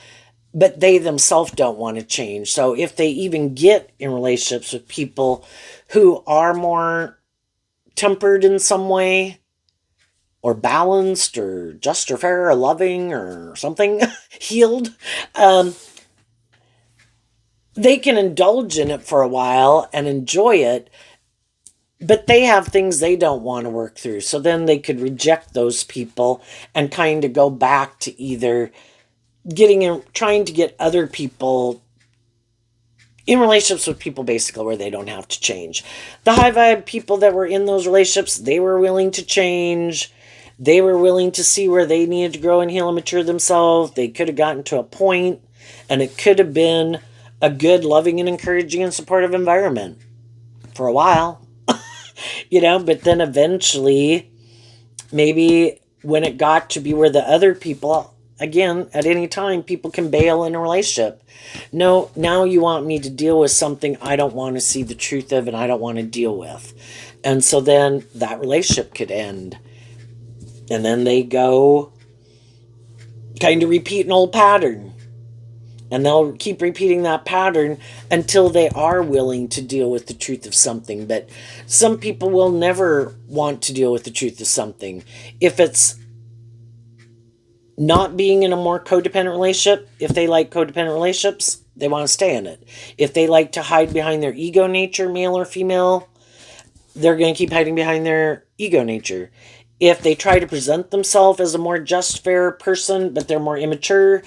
but they themselves don't want to change. So if they even get in relationships with people who are more tempered in some way, or balanced, or just or fair, or loving, or something, healed, they can indulge in it for a while and enjoy it, but they have things they don't want to work through. So then they could reject those people and kind of go back to either trying to get other people in relationships with people basically where they don't have to change. The high vibe people that were in those relationships, they were willing to change. They were willing to see where they needed to grow and heal and mature themselves. They could have gotten to a point, and it could have been a good, loving, and encouraging and supportive environment for a while. But then eventually, maybe when it got to be where the other people, again, at any time, people can bail in a relationship. No, now you want me to deal with something I don't want to see the truth of and I don't want to deal with. And so then that relationship could end. And then they go kind of repeat an old pattern. And they'll keep repeating that pattern until they are willing to deal with the truth of something. But some people will never want to deal with the truth of something. If it's not being in a more codependent relationship, if they like codependent relationships, they want to stay in it. If they like to hide behind their ego nature, male or female, they're going to keep hiding behind their ego nature. If they try to present themselves as a more just, fair person, but they're more immature,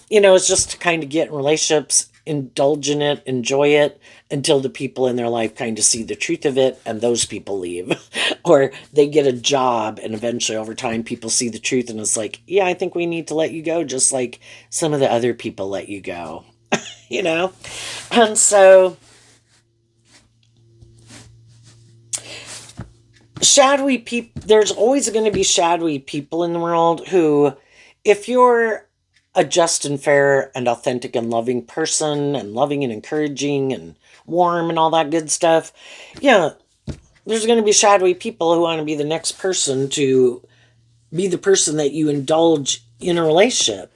it's just to kind of get in relationships, indulge in it, enjoy it, until the people in their life kind of see the truth of it and those people leave. Or they get a job and eventually over time people see the truth and it's like, yeah, I think we need to let you go just like some of the other people let you go. you know? And so shadowy people, there's always going to be shadowy people in the world who, if you're a just and fair and authentic and loving person and loving and encouraging and warm and all that good stuff, yeah, there's going to be shadowy people who want to be the next person to be the person that you indulge in a relationship.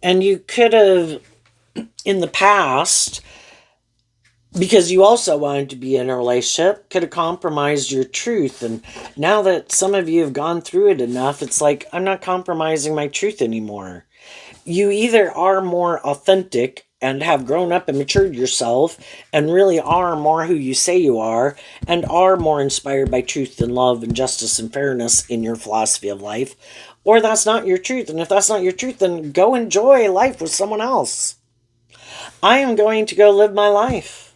And you could have, in the past, because you also wanted to be in a relationship, could have compromised your truth. And now that some of you have gone through it enough, it's like, I'm not compromising my truth anymore. You either are more authentic and have grown up and matured yourself and really are more who you say you are and are more inspired by truth and love and justice and fairness in your philosophy of life, or that's not your truth. And if that's not your truth, then go enjoy life with someone else. I am going to go live my life.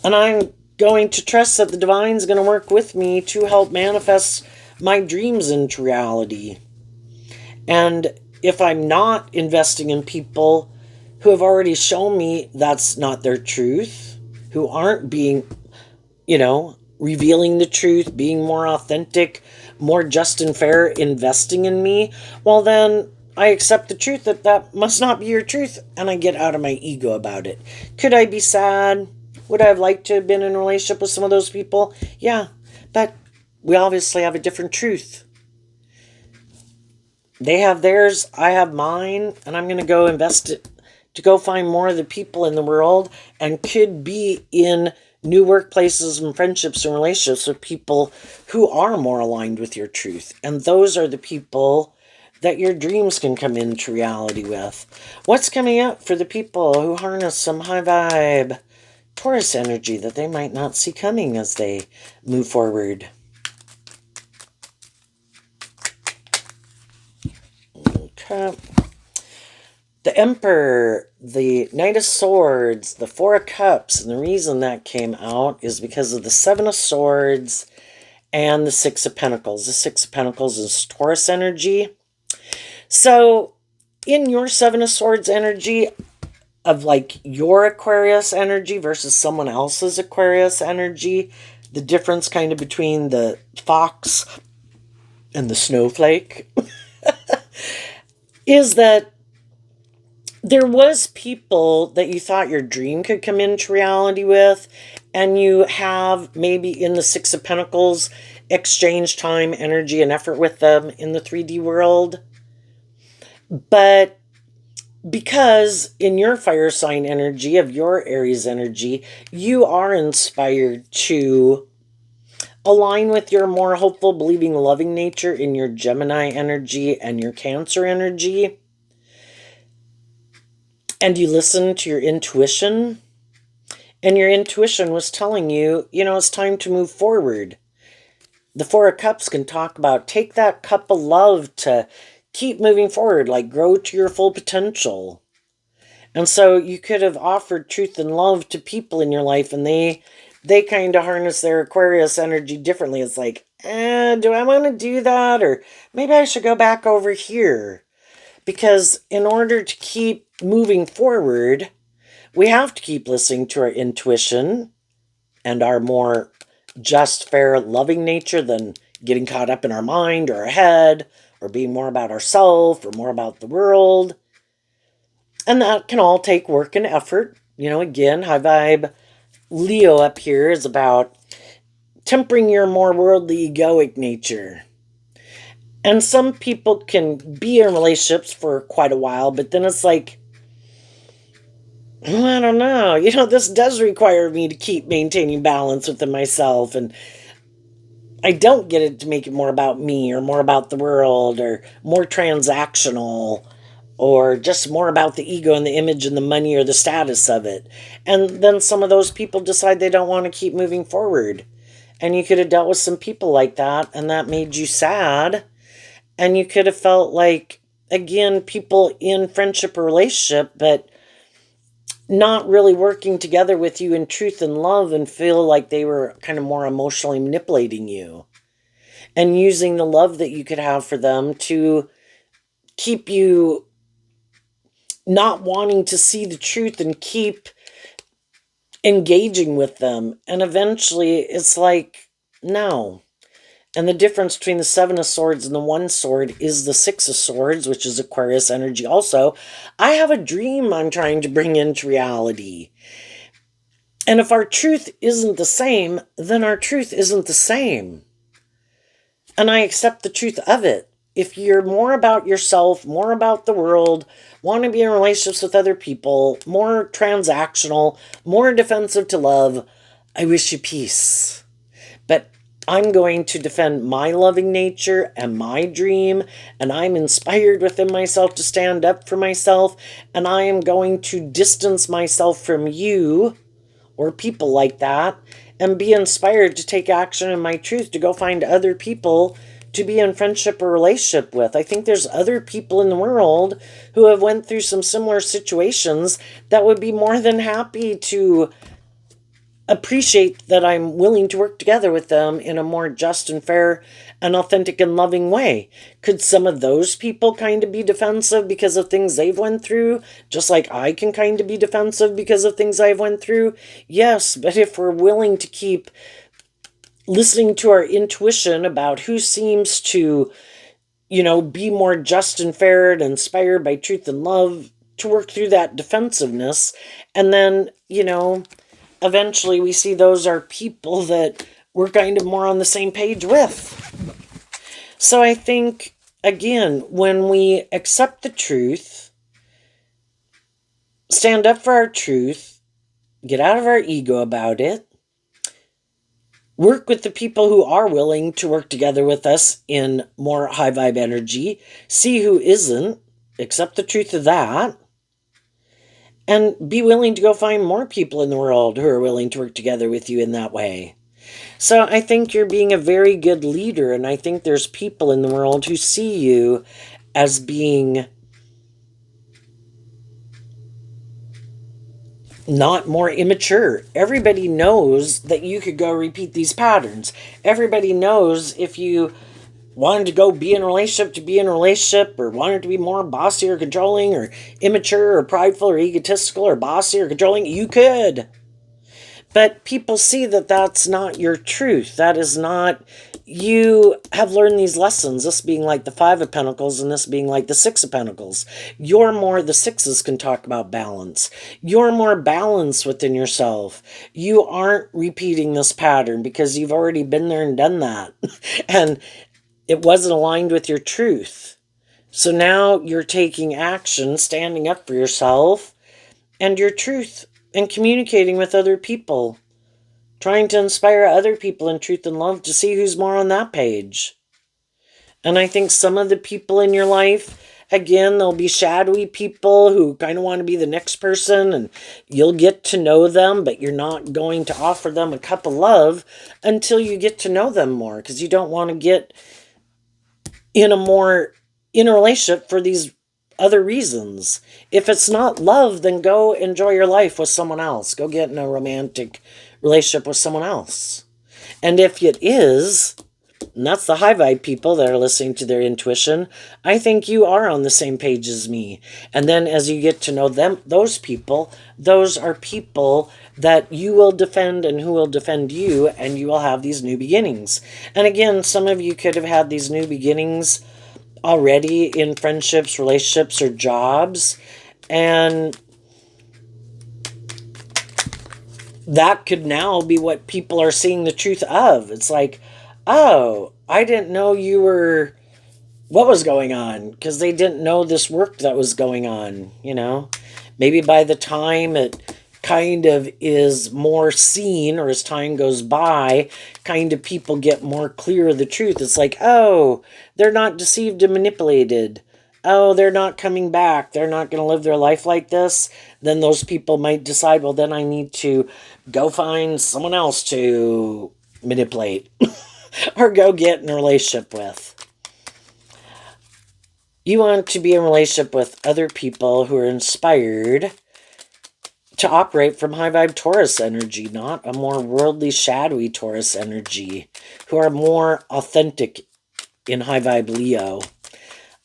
And I'm going to trust that the divine's going to work with me to help manifest my dreams into reality. And if I'm not investing in people who have already shown me that's not their truth, who aren't being, revealing the truth, being more authentic, more just and fair, investing in me, well, then I accept the truth that must not be your truth, and I get out of my ego about it. Could I be sad? Would I have liked to have been in a relationship with some of those people? Yeah, but we obviously have a different truth. They have theirs, I have mine, and I'm going to go invest it to go find more of the people in the world and could be in new workplaces and friendships and relationships with people who are more aligned with your truth. And those are the people that your dreams can come into reality with. What's coming up for the people who harness some high vibe Taurus energy that they might not see coming as they move forward? Okay. The Emperor, the Knight of Swords, the Four of Cups, and the reason that came out is because of the Seven of Swords and the Six of Pentacles. The Six of Pentacles is Taurus energy. So, in your Seven of Swords energy, of like your Aquarius energy versus someone else's Aquarius energy, the difference kind of between the fox and the snowflake is that there was people that you thought your dream could come into reality with, and you have maybe in the Six of Pentacles exchange time, energy, and effort with them in the 3D world. But because in your fire sign energy of your Aries energy, you are inspired to align with your more hopeful, believing, loving nature in your Gemini energy and your Cancer energy. And you listen to your intuition. And your intuition was telling you, it's time to move forward. The Four of Cups can talk about take that cup of love to keep moving forward, like grow to your full potential. And so you could have offered truth and love to people in your life, and they kind of harness their Aquarius energy differently. It's like, do I want to do that? Or maybe I should go back over here. Because in order to keep moving forward, we have to keep listening to our intuition and our more just, fair, loving nature than getting caught up in our mind or our head or being more about ourselves or more about the world. And that can all take work and effort. Again, high vibe Leo up here is about tempering your more worldly egoic nature. And some people can be in relationships for quite a while, but then it's like, I don't know. This does require me to keep maintaining balance within myself. And I don't get it to make it more about me or more about the world or more transactional. or just more about the ego and the image and the money or the status of it. And then some of those people decide they don't want to keep moving forward. And you could have dealt with some people like that, and that made you sad. And you could have felt like, again, people in friendship or relationship, but not really working together with you in truth and love, and feel like they were kind of more emotionally manipulating you and using the love that you could have for them to keep you not wanting to see the truth and keep engaging with them. And eventually it's like, no. And the difference between the Seven of Swords and the One Sword is the Six of Swords, which is Aquarius energy also. I have a dream I'm trying to bring into reality. And if our truth isn't the same, then our truth isn't the same. And I accept the truth of it. If you're more about yourself, more about the world, want to be in relationships with other people, more transactional, more defensive to love, I wish you peace. But I'm going to defend my loving nature and my dream, and I'm inspired within myself to stand up for myself, and I am going to distance myself from you or people like that and be inspired to take action in my truth, to go find other people to be in friendship or relationship with. I think there's other people in the world who have went through some similar situations that would be more than happy to appreciate that I'm willing to work together with them in a more just and fair and authentic and loving way. Could some of those people kind of be defensive because of things they've went through, just like I can kind of be defensive because of things I've went through? Yes, but if we're willing to keep listening to our intuition about who seems to, be more just and fair and inspired by truth and love, to work through that defensiveness, and then, eventually we see those are people that we're kind of more on the same page with. So I think, again, when we accept the truth, stand up for our truth, get out of our ego about it, work with the people who are willing to work together with us in more high vibe energy, see who isn't, accept the truth of that, and be willing to go find more people in the world who are willing to work together with you in that way. So I think you're being a very good leader, and I think there's people in the world who see you as being not more immature. Everybody knows that you could go repeat these patterns. Everybody knows if you wanted to go be in a relationship to be in a relationship, or wanted to be more bossy or controlling or immature or prideful or egotistical or bossy or controlling, you could. But people see that that's not your truth. That is not, you have learned these lessons, this being like the Five of Pentacles and this being like the Six of Pentacles. You're more, the sixes can talk about balance. You're more balanced within yourself. You aren't repeating this pattern because you've already been there and done that. And it wasn't aligned with your truth. So now you're taking action, standing up for yourself and your truth, and communicating with other people, trying to inspire other people in truth and love to see who's more on that page. And I think some of the people in your life, again, there'll be shadowy people who kind of want to be the next person, and you'll get to know them, but you're not going to offer them a cup of love until you get to know them more, because you don't want to get in a relationship for these other reasons. If it's not love, then go enjoy your life with someone else. Go get in a romantic relationship with someone else. And if it is, and that's the high vibe people that are listening to their intuition, I think you are on the same page as me. And then as you get to know them, those people, those are people that you will defend and who will defend you, and you will have these new beginnings. And again, some of you could have had these new beginnings already in friendships, relationships, or jobs, and that could now be what people are seeing the truth of. It's like, oh, I didn't know you were, what was going on, because they didn't know this work that was going on, Maybe by the time it kind of is more seen, or as time goes by, kind of people get more clear of the truth. It's like, oh, they're not deceived and manipulated. oh, they're not coming back, they're not going to live their life like this, then those people might decide, well, then I need to go find someone else to manipulate or go get in a relationship with. You want to be in a relationship with other people who are inspired to operate from high vibe Taurus energy, not a more worldly, shadowy Taurus energy, who are more authentic in high vibe Leo,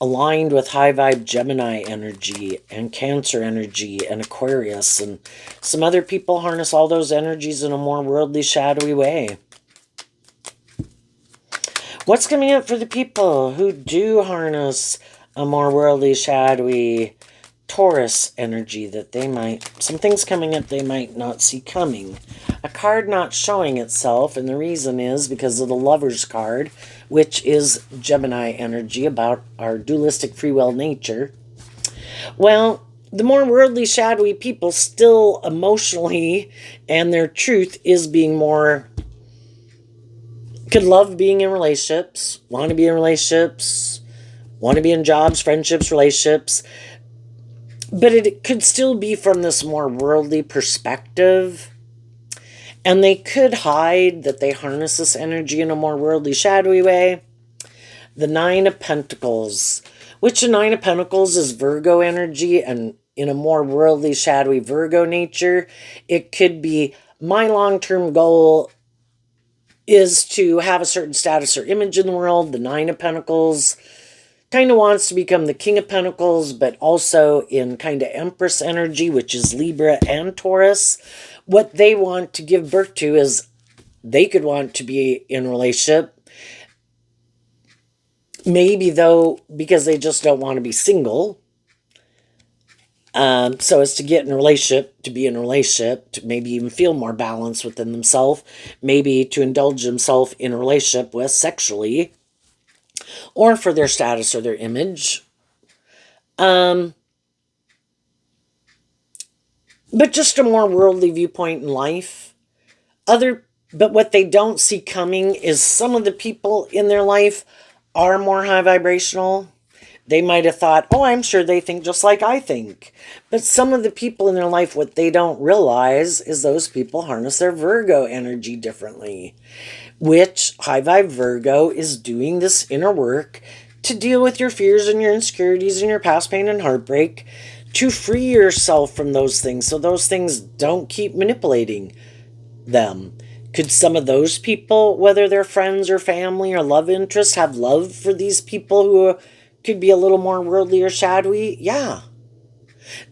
aligned with high vibe Gemini energy and Cancer energy and Aquarius, and some other people harness all those energies in a more worldly, shadowy way. What's coming up for the people who do harness a more worldly, shadowy Taurus energy that they might, some things coming up they might not see coming. A card not showing itself, and the reason is because of the Lover's card, which is Gemini energy about our dualistic free will nature. Well, the more worldly, shadowy people still emotionally, and their truth is being more, could love being in relationships, want to be in relationships, want to be in jobs, friendships, relationships, but it could still be from this more worldly perspective. And they could hide that they harness this energy in a more worldly, shadowy way. The Nine of Pentacles, which the Nine of Pentacles is Virgo energy, and in a more worldly, shadowy Virgo nature, it could be my long-term goal is to have a certain status or image in the world. The Nine of Pentacles kind of wants to become the King of Pentacles, but also in kind of Empress energy, which is Libra and Taurus. What they want to give birth to is they could want to be in a relationship. Maybe, though, because they just don't want to be single. So as to get in a relationship, to be in a relationship, to maybe even feel more balanced within themselves, maybe to indulge themselves in a relationship with sexually, or for their status or their image. But just a more worldly viewpoint in life. But what they don't see coming is some of the people in their life are more high vibrational. They might have thought, oh, I'm sure they think just like I think. But some of the people in their life, what they don't realize is those people harness their Virgo energy differently. Which high vibe Virgo is doing this inner work to deal with your fears and your insecurities and your past pain and heartbreak, to free yourself from those things so those things don't keep manipulating them. Could some of those people, whether they're friends or family or love interests, have love for these people who could be a little more worldly or shadowy? Yeah.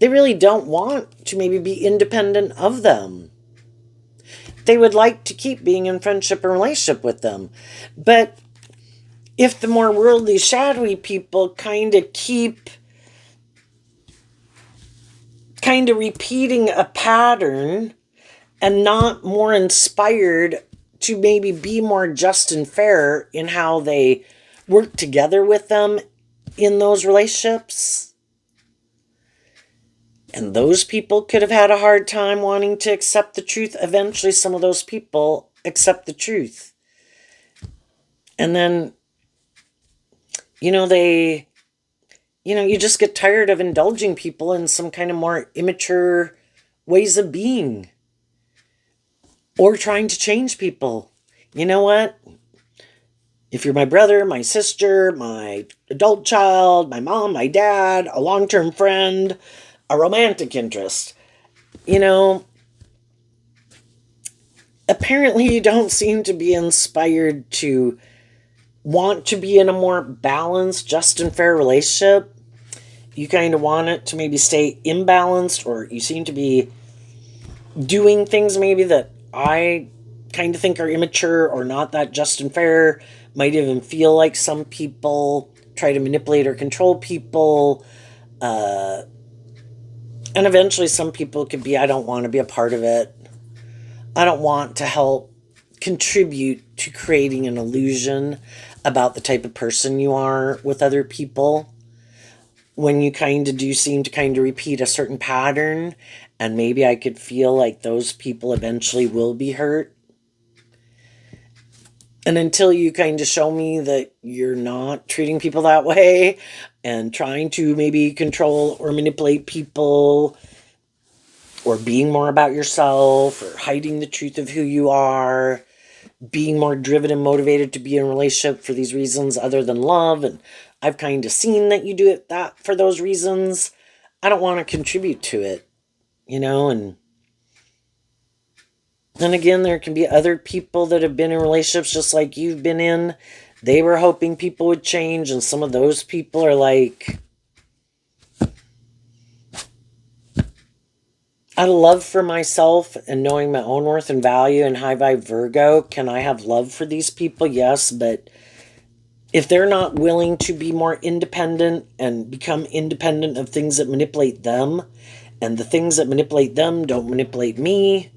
They really don't want to maybe be independent of them. They would like to keep being in friendship and relationship with them. But if the more worldly, shadowy people kind of keep repeating a pattern and not more inspired to maybe be more just and fair in how they work together with them in those relationships, and those people could have had a hard time wanting to accept the truth. Eventually, some of those people accept the truth. And then, you just get tired of indulging people in some kind of more immature ways of being. Or trying to change people. You know what? If you're my brother, my sister, my adult child, my mom, my dad, a long-term friend, a romantic interest, apparently you don't seem to be inspired to want to be in a more balanced, just and fair relationship. You kind of want it to maybe stay imbalanced, or you seem to be doing things maybe that I kind of think are immature or not that just and fair. Might even feel like some people try to manipulate or control people. And eventually some people could be, I don't want to be a part of it. I don't want to help contribute to creating an illusion about the type of person you are with other people. When you kind of do seem to kind of repeat a certain pattern, and maybe I could feel like those people eventually will be hurt. And until you kind of show me that you're not treating people that way, and trying to maybe control or manipulate people, or being more about yourself, or hiding the truth of who you are, being more driven and motivated to be in a relationship for these reasons other than love. And I've kind of seen that you do it that for those reasons. I don't want to contribute to it, and then again, there can be other people that have been in relationships just like you've been in. They were hoping people would change, and some of those people are like, out of love for myself and knowing my own worth and value and high vibe Virgo, can I have love for these people? Yes, but if they're not willing to be more independent and become independent of things that manipulate them, and the things that manipulate them don't manipulate me,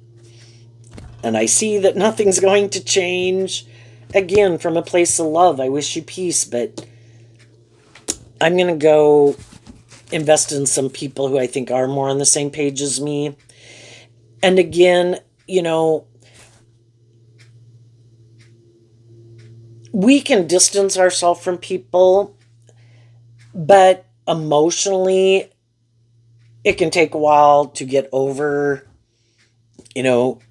and I see that nothing's going to change, again, from a place of love, I wish you peace, but I'm going to go invest in some people who I think are more on the same page as me. And again, we can distance ourselves from people, but emotionally, it can take a while to get over,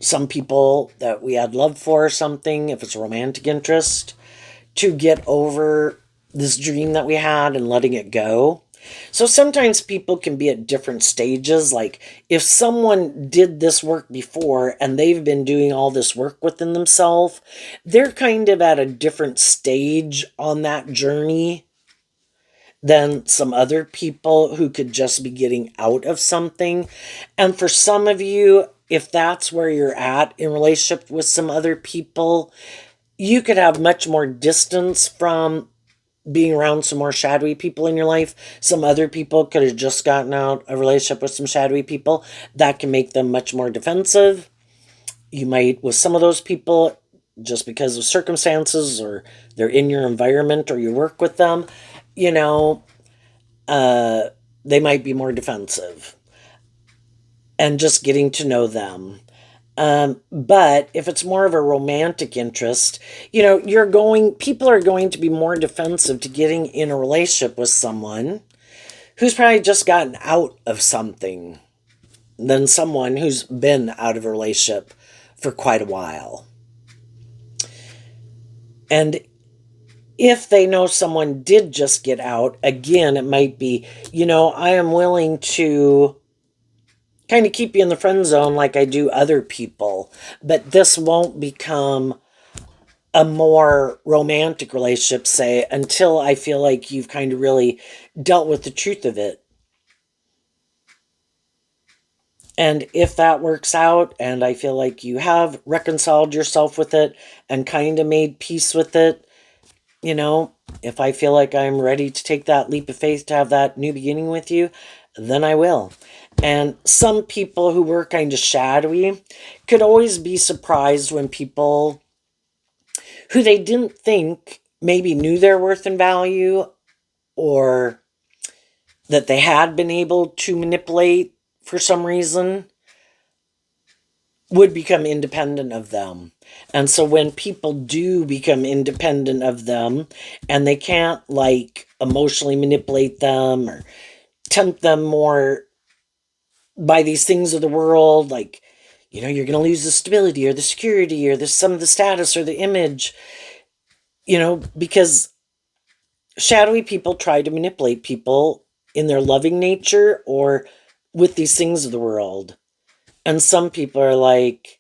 some people that we had love for or something, if it's a romantic interest, to get over this dream that we had and letting it go. So sometimes people can be at different stages. Like if someone did this work before and they've been doing all this work within themselves, they're kind of at a different stage on that journey than some other people who could just be getting out of something. And for some of you, if that's where you're at in relationship with some other people, you could have much more distance from being around some more shadowy people in your life. Some other people could have just gotten out a relationship with some shadowy people. That can make them much more defensive. You might, with some of those people, just because of circumstances or they're in your environment or you work with them, they might be more defensive. And just getting to know them. But if it's more of a romantic interest, people are going to be more defensive to getting in a relationship with someone who's probably just gotten out of something than someone who's been out of a relationship for quite a while. And if they know someone did just get out, again, it might be, I am willing to kind of keep you in the friend zone like I do other people, but this won't become a more romantic relationship, say, until I feel like you've kind of really dealt with the truth of it. And if that works out and I feel like you have reconciled yourself with it and kind of made peace with it, if I feel like I'm ready to take that leap of faith to have that new beginning with you, then I will. And some people who were kind of shadowy could always be surprised when people who they didn't think maybe knew their worth and value, or that they had been able to manipulate for some reason, would become independent of them. And so when people do become independent of them and they can't emotionally manipulate them or tempt them more by these things of the world, like, you're going to lose the stability or the security or some of the status or the image, because shadowy people try to manipulate people in their loving nature or with these things of the world. And some people are like,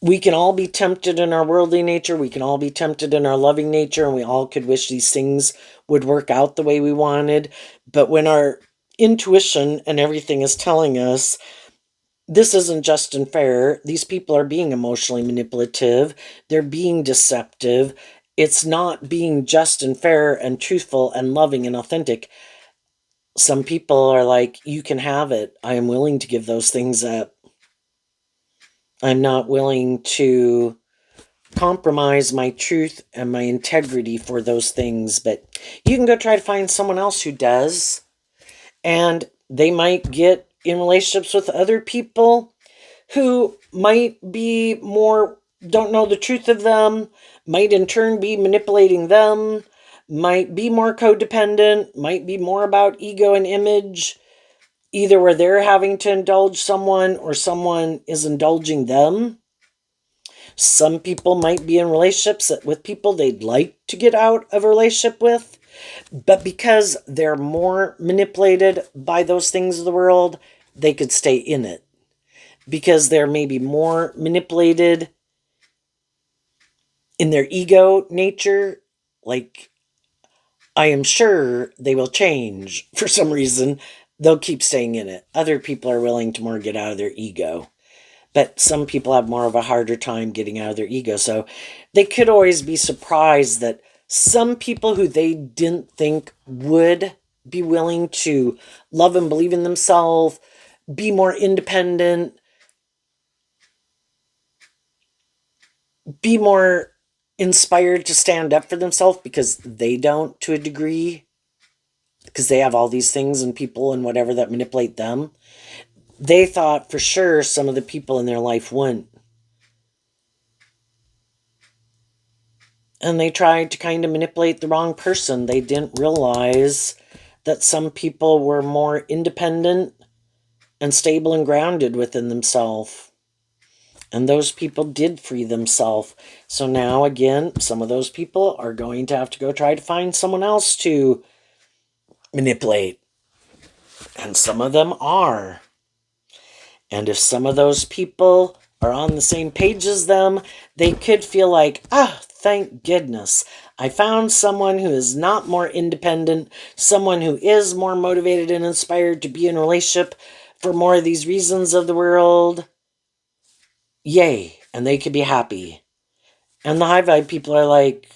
we can all be tempted in our worldly nature, we can all be tempted in our loving nature, and we all could wish these things would work out the way we wanted. But when our intuition and everything is telling us this isn't just and fair, these people are being emotionally manipulative, they're being deceptive, it's not being just and fair and truthful and loving and authentic, some people are like, you can have it. I am willing to give those things up. I'm not willing to compromise my truth and my integrity for those things. But you can go try to find someone else who does. And they might get in relationships with other people who might be more, don't know the truth of them, might in turn be manipulating them. might be more codependent, might be more about ego and image, either where they're having to indulge someone or someone is indulging them. Some people might be in relationships with people they'd like to get out of a relationship with, but because they're more manipulated by those things of the world, they could stay in it. Because they're maybe more manipulated in their ego nature, like, I am sure they will change for some reason. They'll keep staying in it. Other people are willing to more get out of their ego. But some people have more of a harder time getting out of their ego. So they could always be surprised that some people who they didn't think would be willing to love and believe in themselves, be more independent, be more inspired to stand up for themselves because they don't to a degree, because they have all these things and people and whatever that manipulate them. They thought for sure some of the people in their life wouldn't. And they tried to kind of manipulate the wrong person. They didn't realize that some people were more independent and stable and grounded within themselves. And those people did free themselves. So now, again, some of those people are going to have to go try to find someone else to manipulate. And some of them are. And if some of those people are on the same page as them, they could feel like, thank goodness, I found someone who is not more independent, someone who is more motivated and inspired to be in a relationship for more of these reasons of the world. Yay. And they could be happy. And the high vibe people are like,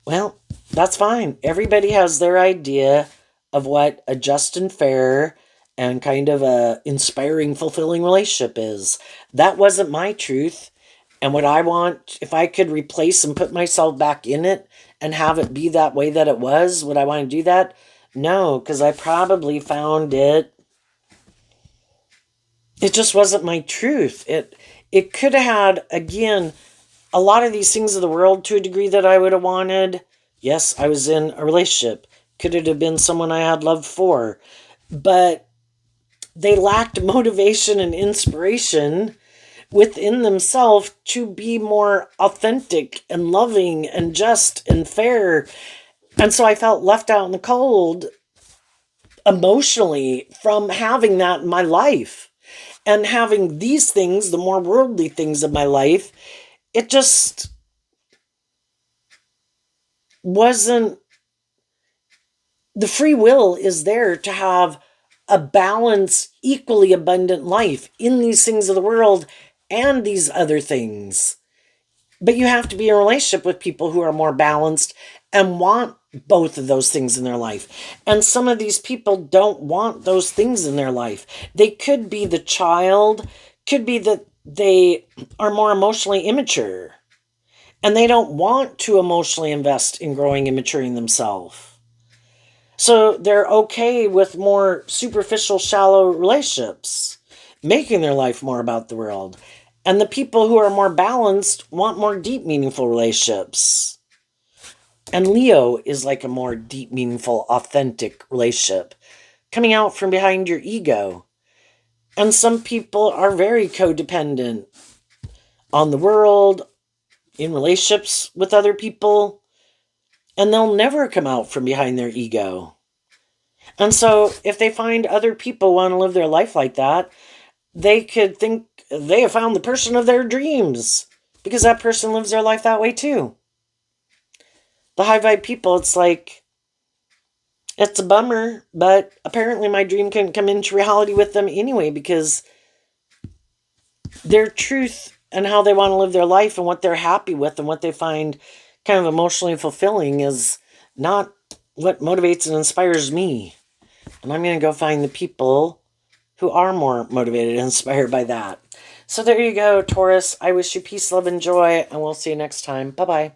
well, that's fine. Everybody has their idea of what a just and fair and kind of a inspiring, fulfilling relationship is. That wasn't my truth. And what I want, if I could replace and put myself back in it and have it be that way that it was, would I want to do that? No, because I probably found it just wasn't my truth. It could have had, again, a lot of these things of the world to a degree that I would have wanted. Yes, I was in a relationship. Could it have been someone I had love for? But they lacked motivation and inspiration within themselves to be more authentic and loving and just and fair. And so I felt left out in the cold emotionally from having that in my life. And having these things, the more worldly things of my life, it just wasn't. The free will is there to have a balanced, equally abundant life in these things of the world and these other things. But you have to be in a relationship with people who are more balanced and want both of those things in their life. And some of these people don't want those things in their life. They could be the child, could be that they are more emotionally immature and they don't want to emotionally invest in growing and maturing themselves. So they're okay with more superficial, shallow relationships, making their life more about the world. And the people who are more balanced want more deep, meaningful relationships. And Leo is like a more deep, meaningful, authentic relationship, coming out from behind your ego. And some people are very codependent on the world, in relationships with other people, and they'll never come out from behind their ego. And so if they find other people want to live their life like that, they could think they have found the person of their dreams because that person lives their life that way too. The high vibe people, it's like, it's a bummer, but apparently my dream couldn't come into reality with them anyway because their truth and how they want to live their life and what they're happy with and what they find kind of emotionally fulfilling is not what motivates and inspires me. And I'm going to go find the people who are more motivated and inspired by that. So there you go, Taurus. I wish you peace, love, and joy, and we'll see you next time. Bye-bye.